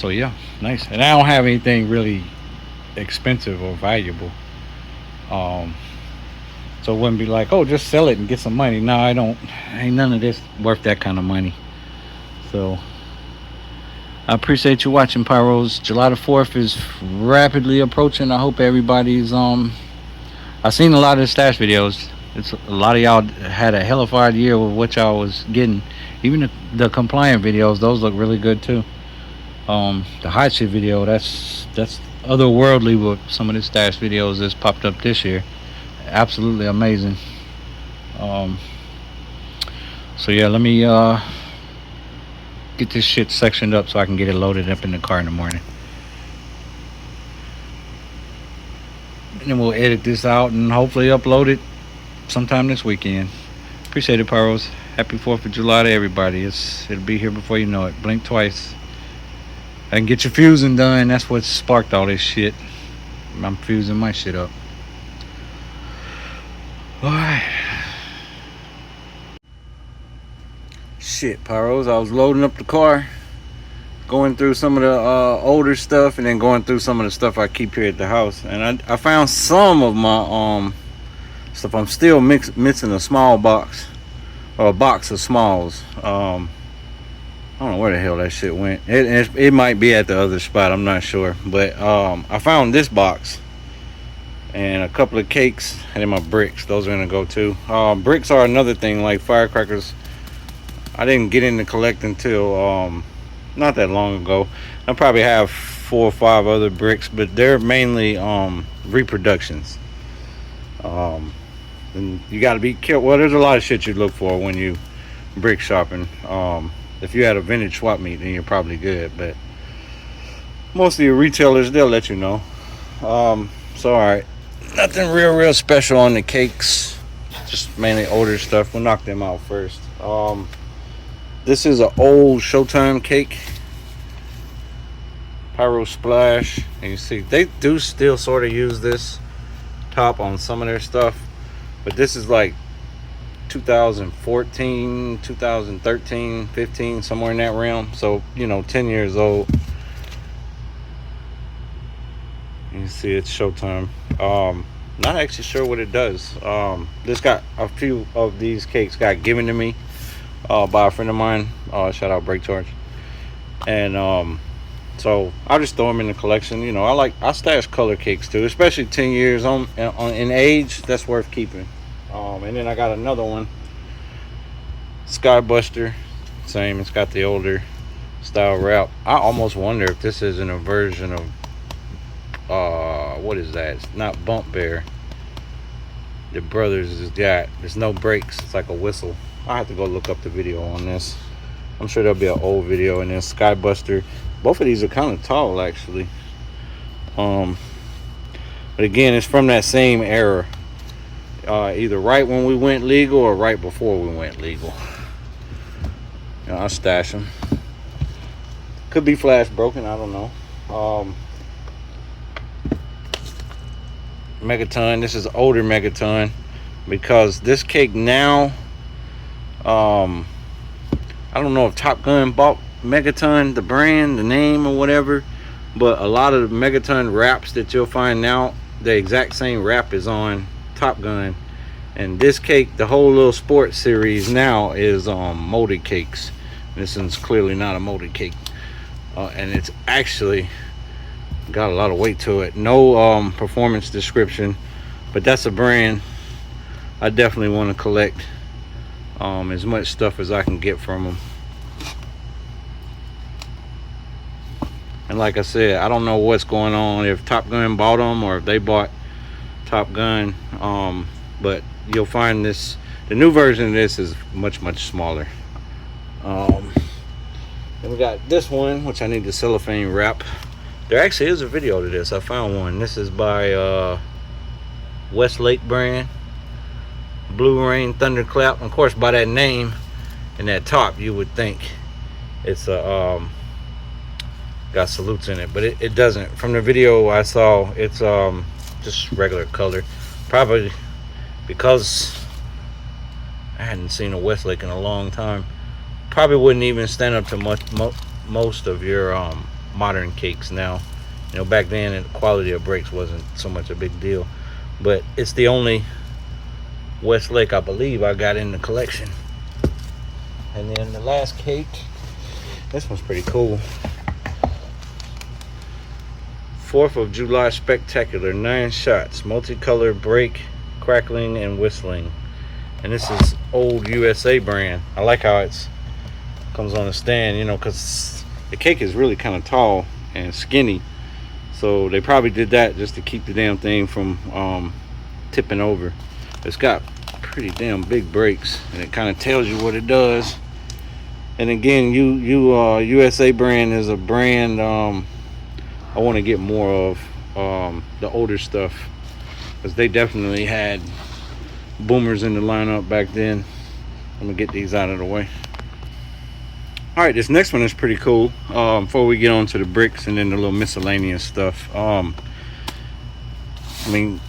yeah, nice. And I don't have anything really expensive or valuable. Um, so it wouldn't be like, oh, just sell it and get some money. No, I don't. Ain't none of this worth that kind of money. So I appreciate you watching, Pyros. July the 4th is rapidly approaching. I hope everybody's I've seen a lot of the stash videos. It's a lot of y'all had a hellified year with what y'all was getting. Even the compliant videos, those look really good too. The hot shit video, that's otherworldly with some of the stash videos that's popped up this year. Absolutely amazing. So yeah, let me get this shit sectioned up so I can get it loaded up in the car in the morning. And then we'll edit this out and hopefully upload it sometime this weekend. Appreciate it, Pyros. Happy 4th of July to everybody. It'll be here before you know it. Blink twice. I can get your fusing done. That's what sparked all this shit. I'm fusing my shit up. Alright. Shit, Pyros. I was loading up the car, going through some of the older stuff, and then going through some of the stuff I keep here at the house. And I found some of my stuff. I'm still missing a small box, or a box of smalls. I don't know where the hell that shit went. It might be at the other spot, I'm not sure. But I found this box and a couple of cakes, and then my bricks. Those are gonna go too. Bricks are another thing, like firecrackers. I didn't get into collecting until not that long ago. I probably have 4 or 5 other bricks, but they're mainly reproductions. And you got to be careful. Well, there's a lot of shit you look for when you brick shopping. If you had a vintage swap meet, then you're probably good, but most of your retailers, they'll let you know. So alright, nothing real special on the cakes, just mainly older stuff. We'll knock them out first. This is an old Showtime cake, Pyro Splash, and you see they do still sort of use this top on some of their stuff, but this is like 2014, 2013, 15, somewhere in that realm. So 10 years old. You see it's Showtime. Not actually sure what it does. This got a few of these cakes got given to me by a friend of mine. Shout out Break Charge. And so I'll just throw them in the collection. I stash color cakes too, especially 10 years in age. That's worth keeping. And then I got another one, Skybuster. Same, it's got the older style wrap. I almost wonder if this isn't a version of what is that? It's not Bump Bear. The brothers has got, there's no brakes, it's like a whistle. I have to go look up the video on this. I'm sure there'll be an old video. And then Skybuster. Both of these are kind of tall actually. But again, it's from that same era. Either right when we went legal or right before we went legal. I'll stash them. Could be flash broken, I don't know. Megaton. This is older Megaton, because this cake now, I don't know if Top Gun bought Megaton, the brand, the name, or whatever, but a lot of the Megaton wraps that you'll find now, the exact same wrap is on Top Gun. And this cake, the whole little sports series now is molded cakes. This one's clearly not a molded cake, and it's actually got a lot of weight to it. No performance description, but that's a brand I definitely want to collect as much stuff as I can get from them. And like I said, I don't know what's going on, if Top Gun bought them or if they bought Top Gun, but you'll find this, the new version of this is much smaller. Then we got this one, which I need to cellophane wrap. There actually is a video to this. I found one. This is by Westlake brand, Blue Rain Thunderclap. And of course, by that name and that top, you would think it's a got salutes in it, but it doesn't. From the video I saw, it's just regular color. Probably because I hadn't seen a Westlake in a long time. Probably wouldn't even stand up to most of your modern cakes now. You know, back then the quality of brakes wasn't so much a big deal. But it's the only Westlake I believe I got in the collection. And then the last cake, this one's pretty cool. 4th of July Spectacular, 9 shots, multicolored brake, crackling and whistling. And this is old USA brand. I like how it's comes on a stand, you know, because the cake is really kind of tall and skinny. So they probably did that just to keep the damn thing from tipping over. It's got pretty damn big brakes, and it kind of tells you what it does. And again, USA brand is a brand I want to get more of, the older stuff, because they definitely had boomers in the lineup back then. I'm gonna get these out of the way. All right, this next one is pretty cool. Before we get on to the bricks and then the little miscellaneous stuff, I mean,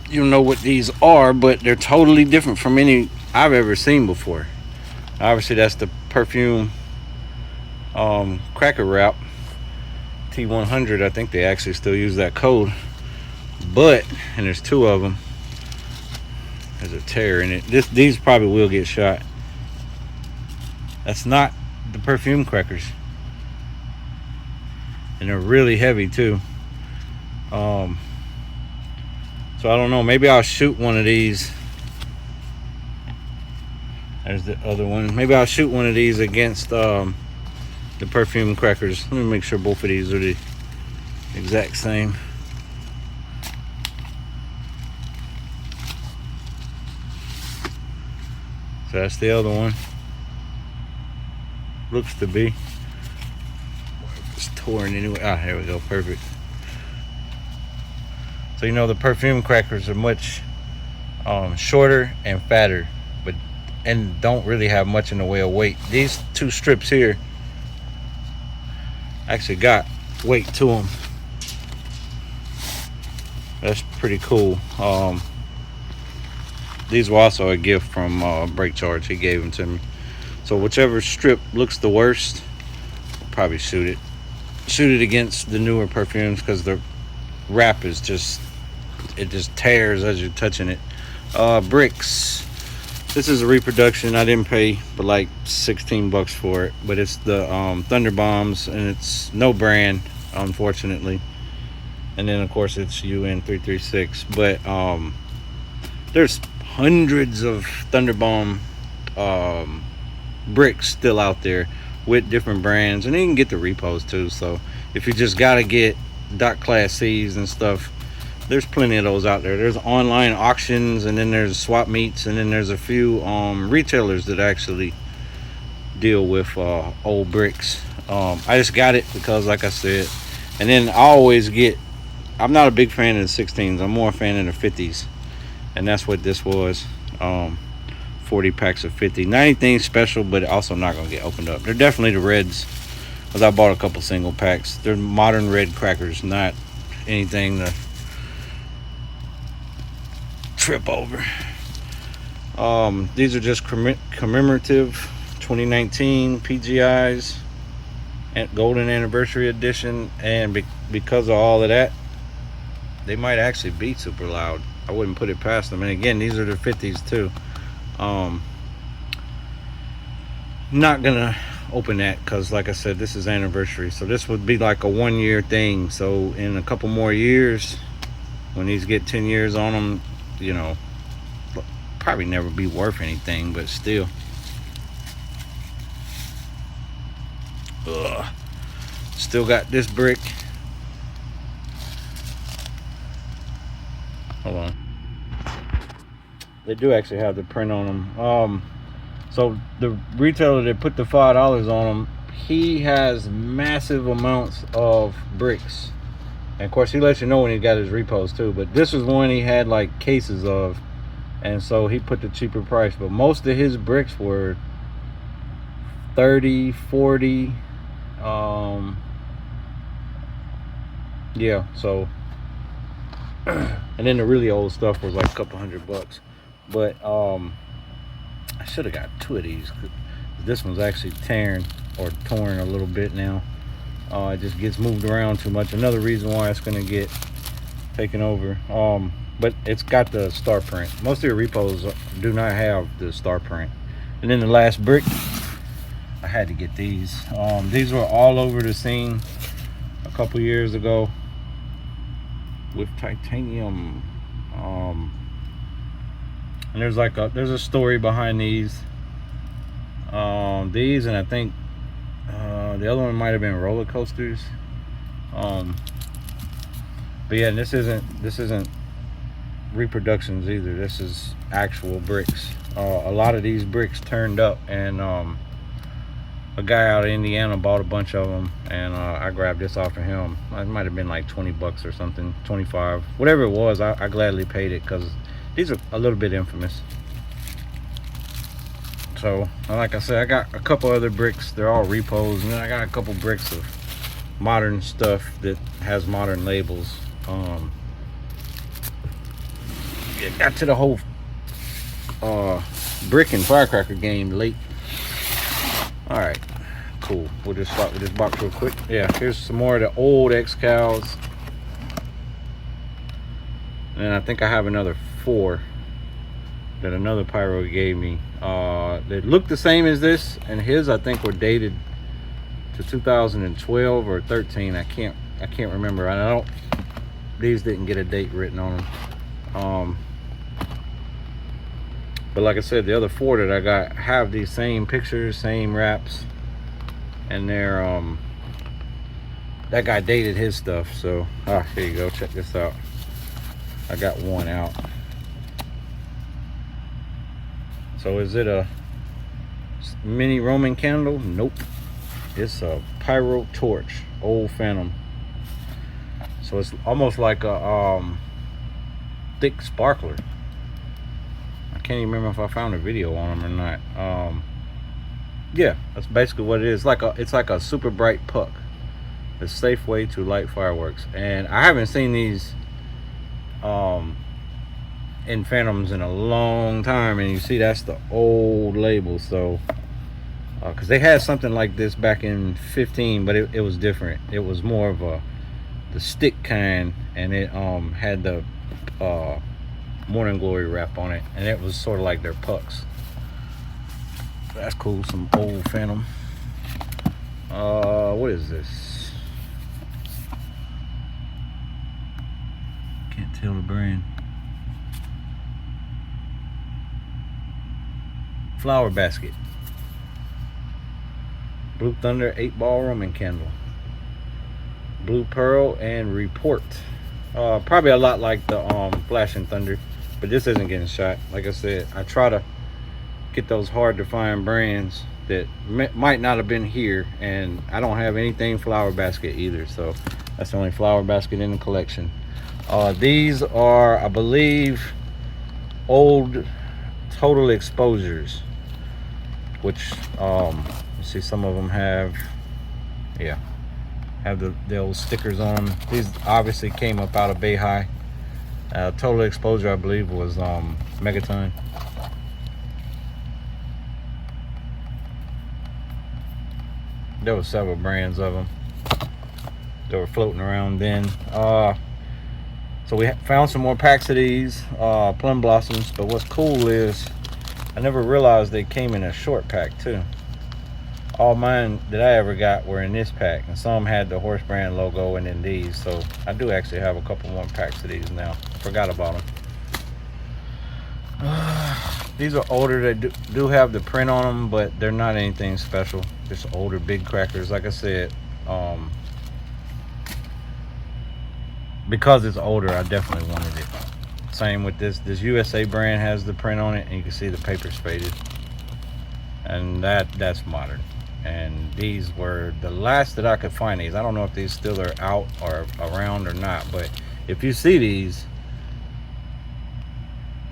you don't know what these are, but they're totally different from any I've ever seen before. Obviously, that's the perfume cracker wrap T100. I think they actually still use that code, but and there's 2 of them. There's a tear in it. These probably will get shot. That's not the perfume crackers, and they're really heavy too. So I don't know, maybe I'll shoot one of these. There's the other one. Maybe I'll shoot one of these against the perfume crackers. Let me make sure both of these are the exact same. So that's the other one. Looks to be. It's torn anyway. Ah, here we go. Perfect. So you know the perfume crackers are much shorter and fatter, and don't really have much in the way of weight. These 2 strips here actually got weight to them. That's pretty cool. These were also a gift from Brake Charge. He gave them to me. So whichever strip looks the worst, I'll probably shoot it against the newer perfumes, because the wrap is just, it just tears as you're touching it. Bricks. This is a reproduction. I didn't pay but like $16 for it, but it's the Thunder Bombs, and it's no brand, unfortunately. And then of course it's UN336. But there's hundreds of Thunder Bomb bricks still out there with different brands, and you can get the repos too. So if you just gotta get dot class C's and stuff, there's plenty of those out there. There's online auctions, and then there's swap meets, and then there's a few retailers that actually deal with old bricks. I just got it because, like I said, and then I always get, I'm not a big fan of the 16s. I'm more a fan of the 50s, and that's what this was. 40 packs of 50. Not anything special, but also not gonna get opened up. They're definitely the reds, because I bought a couple single packs. They're modern red crackers, not anything to trip over. These are just commemorative 2019 PGIs and golden anniversary edition, and because of all of that, they might actually be super loud. I wouldn't put it past them. And again, these are the 50s too. Not gonna open that because, like I said, this is anniversary, so this would be like a 1-year thing. So in a couple more years, when these get 10 years on them, you know, probably never be worth anything, but still. Ugh. Still got this brick. Hold on. They do actually have the print on them. So the retailer that put the $5 on them, he has massive amounts of bricks, and of course he lets you know when he got his repos too. But this was one he had like cases of, and so he put the cheaper price. But most of his bricks were 30, 40. Yeah, so and then the really old stuff was like a couple $100. But I should have got 2 of these. This one's actually tearing or torn a little bit now. It just gets moved around too much. Another reason why it's going to get taken over. But it's got the star print. Most of your repos do not have the star print. And then the last brick, I had to get these. These were all over the scene a couple years ago with titanium. And there's a story behind these. These, and I think the other one might have been roller coasters. But yeah, and this isn't reproductions either. This is actual bricks. A lot of these bricks turned up, and a guy out of Indiana bought a bunch of them, and I grabbed this off of him. It might have been like 20 bucks or something, 25, whatever it was. I gladly paid it because these are a little bit infamous. So like I said, I got a couple other bricks. They're all repos, and then I got a couple bricks of modern stuff that has modern labels. It got to the whole brick and firecracker game late. All right, cool. We'll just start with this box real quick. Yeah, here's some more of the old X-Cals. And I think I have another 4 that another pyro gave me. They look the same as this, and his I think were dated to 2012 or 13. I can't remember. These didn't get a date written on them. But like I said, the other 4 that I got have these same pictures, same wraps, and they're that guy dated his stuff. So here you go, check this out. I got one out. So is it a mini Roman candle? Nope. It's a pyro torch, old Phantom. So it's almost like a thick sparkler. I can't even remember if I found a video on them or not. Yeah, that's basically what it is. It's like a super bright puck. A safe way to light fireworks. And I haven't seen these in Phantoms in a long time, and you see that's the old label. So because they had something like this back in 15, but it was different. It was more of the stick kind, and it had the Morning Glory wrap on it, and it was sort of like their pucks. That's cool. Some old Phantom. What is this? Can't tell the brand. Flower basket. Blue Thunder 8-ball Roman candle. Blue Pearl and Report. Probably a lot like the Flashing Thunder, but this isn't getting shot. Like I said, I try to get those hard to find brands that might not have been here, and I don't have anything flower basket either, so that's the only flower basket in the collection. These are, I believe, old Total Exposures, which you see some of them have, yeah, have the old stickers on them. These obviously came up out of Bay High. Total Exposure, I believe, was Megaton. There were several brands of them that were floating around then. So we found some more packs of these Plum Blossoms, but what's cool is I never realized they came in a short pack too. All mine that I ever got were in this pack, and some had the Horse brand logo, and then these. So I do actually have a couple more packs of these now. Forgot about them. These are older. They do have the print on them, but they're not anything special. Just older big crackers. Like I said, because it's older, I definitely wanted it. Same with this USA brand has the print on it, and you can see the paper's faded, and that's modern. And these were the last that I could find. These, I don't know if these still are out or around or not, but if you see these,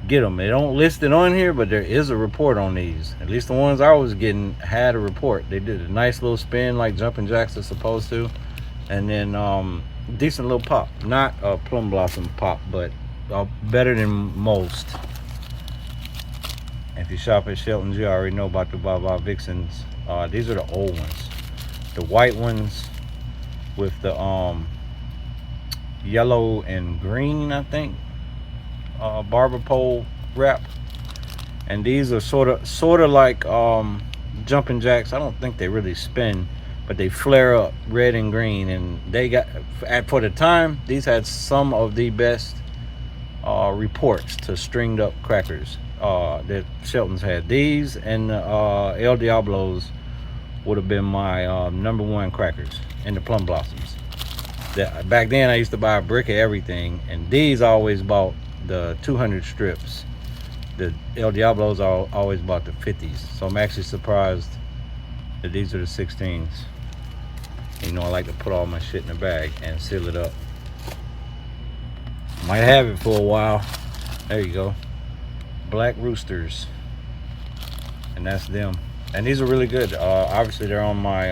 get them. They don't list it on here, but there is a report on these. At least the ones I was getting had a report. They did a nice little spin like jumping jacks are supposed to, and then decent little pop. Not a Plum Blossom pop, but better than most. If you shop at Shelton's, you already know about the Baba Vixens. These are the old ones. The white ones with the yellow and green, I think, barber pole wrap. And these are sort of like jumping jacks. I don't think they really spin, but they flare up red and green. And they got, for the time, these had some of the best reports to stringed up crackers that Shelton's had. These and El Diablos would have been my #1 crackers, and the Plum Blossoms. Back then I used to buy a brick of everything, and these I always bought the 200 strips. The El Diablos I always bought the 50s. So I'm actually surprised that these are the 16s. You know, I like to put all my shit in a bag and seal it up. Might have it for a while. There you go. Black Roosters. And that's them. And these are really good. Obviously they're on my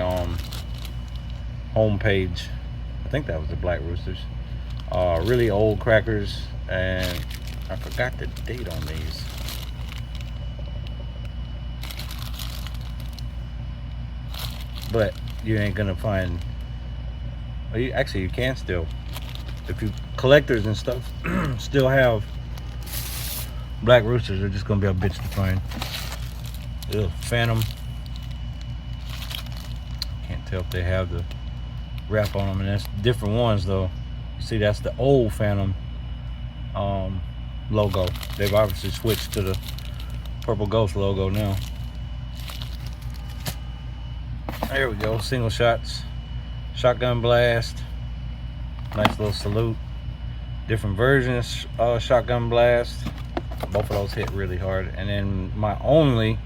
home page. I think that was the Black Roosters. Really old crackers, and I forgot the date on these. But you ain't gonna find, well, you can still, if you collectors and stuff still have Black Roosters, they're just gonna be a bitch to find. Ugh, Phantom. Can't tell if they have the wrap on them, and that's different ones though. You see, that's the old Phantom logo. They've obviously switched to the Purple Ghost logo now. There we go. Single shots, shotgun blast, nice little salute. Different versions of shotgun blast. Both of those hit really hard. And then my only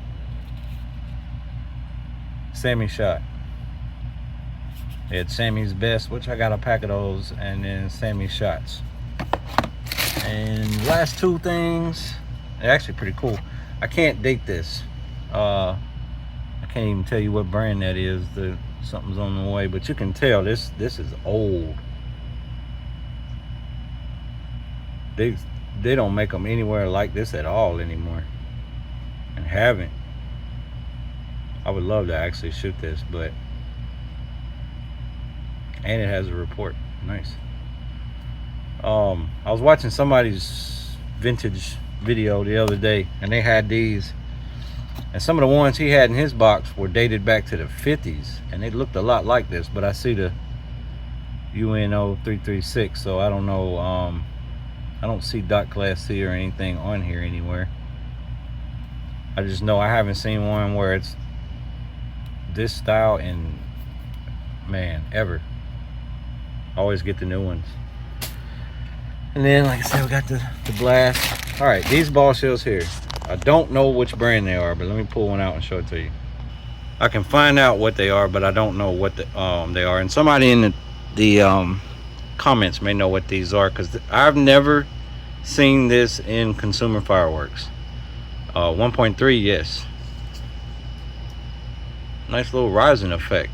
Sammy shot. They had Sammy's Best, which I got a pack of those, and then Sammy shots. And last two things, they're actually pretty cool. I can't date this. I can't even tell you what brand that is. Something's on the way, but you can tell this is old. They don't make them anywhere like this at all anymore, and haven't. I would love to actually shoot this, but, and it has a report. Nice. I was watching somebody's vintage video the other day, and they had these, and some of the ones he had in his box were dated back to the 50s, and they looked a lot like this. But I see the UNO 336, so I don't know. I don't see Dot Class C or anything on here anywhere. I just know I haven't seen one where it's this style in, man, ever. Always get the new ones. And then, like I said, we got the blast. All right, these ball shells here, I don't know which brand they are, but let me pull one out and show it to you. I can find out what they are, but I don't know what they are. And somebody in the comments may know what these are, because I've never seen this in consumer fireworks. 1.3, yes. Nice little rising effect.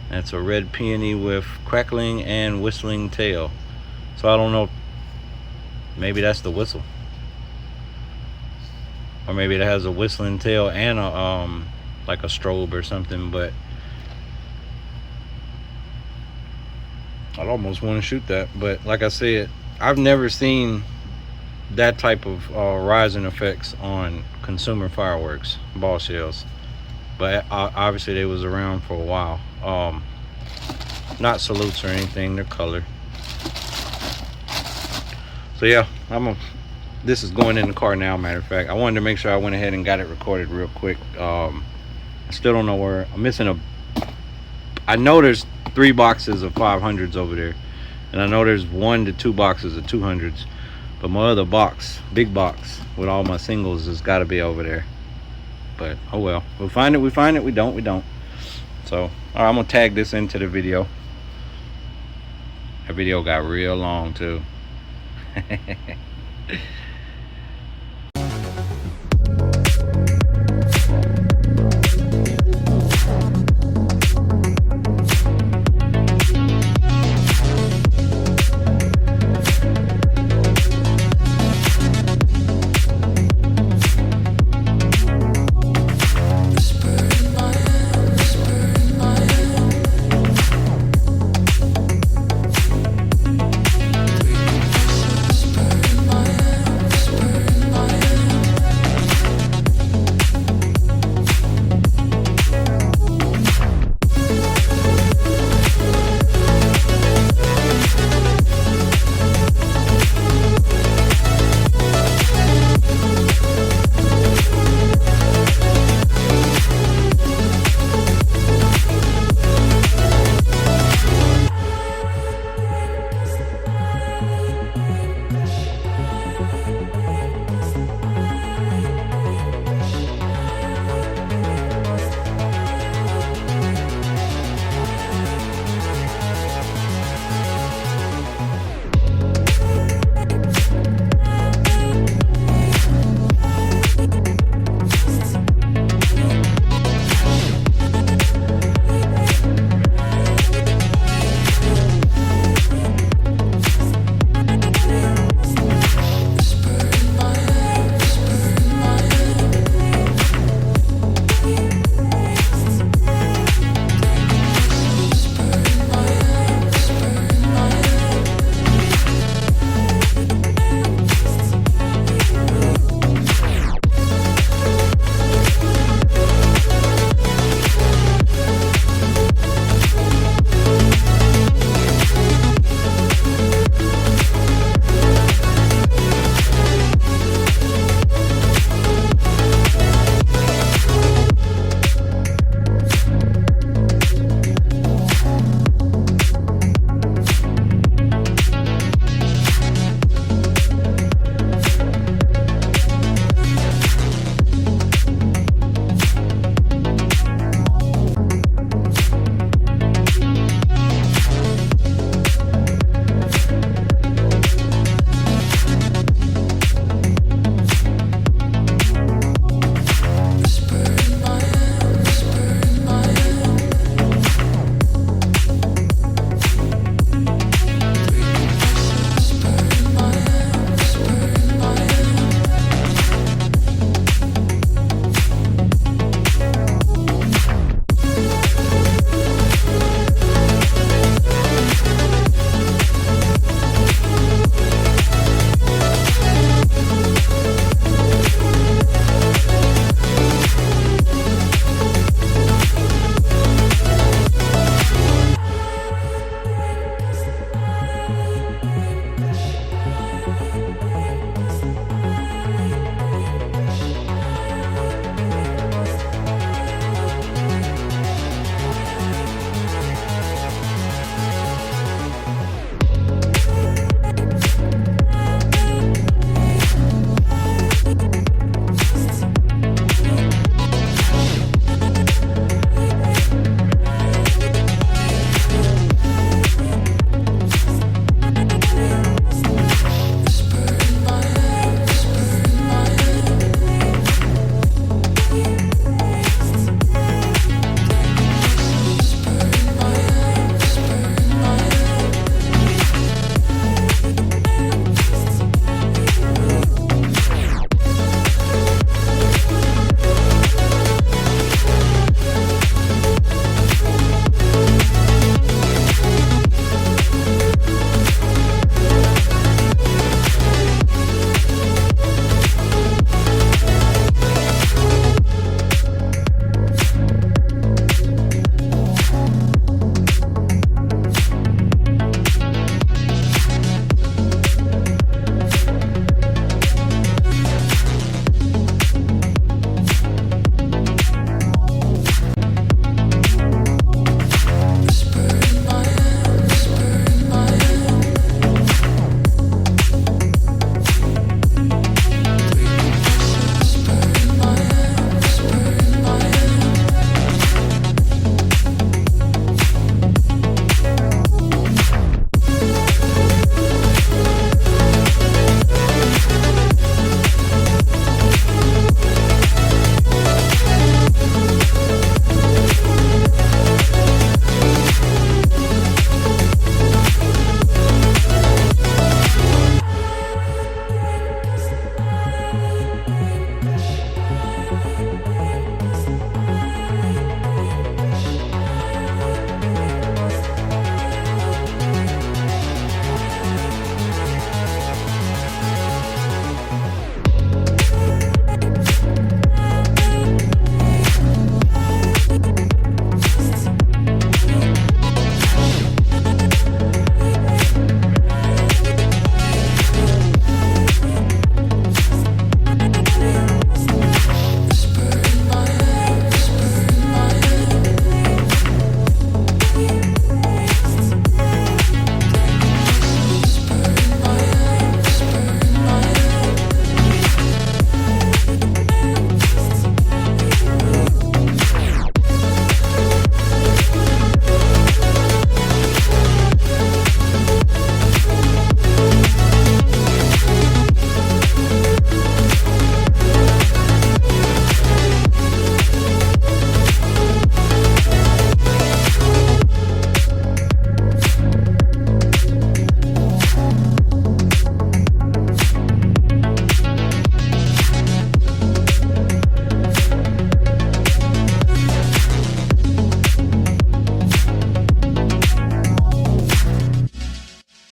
That's a red peony with crackling and whistling tail. So I don't know, maybe that's the whistle, or maybe it has a whistling tail and a like a strobe or something. But I'd almost want to shoot that. But like I said, I've never seen that type of rising effects on consumer fireworks ball shells. But obviously they was around for a while. Not salutes or anything, they're color. So yeah, this is going in the car now. Matter of fact, I wanted to make sure I went ahead and got it recorded real quick. I still don't know where I'm missing I know there's 3 boxes of 500s over there, and I know there's 1 to 2 boxes of 200s, but my other box, big box with all my singles, has got to be over there. But oh well, we'll find it. We find it. We don't. So all right, I'm gonna tag this into the video. That video got real long too.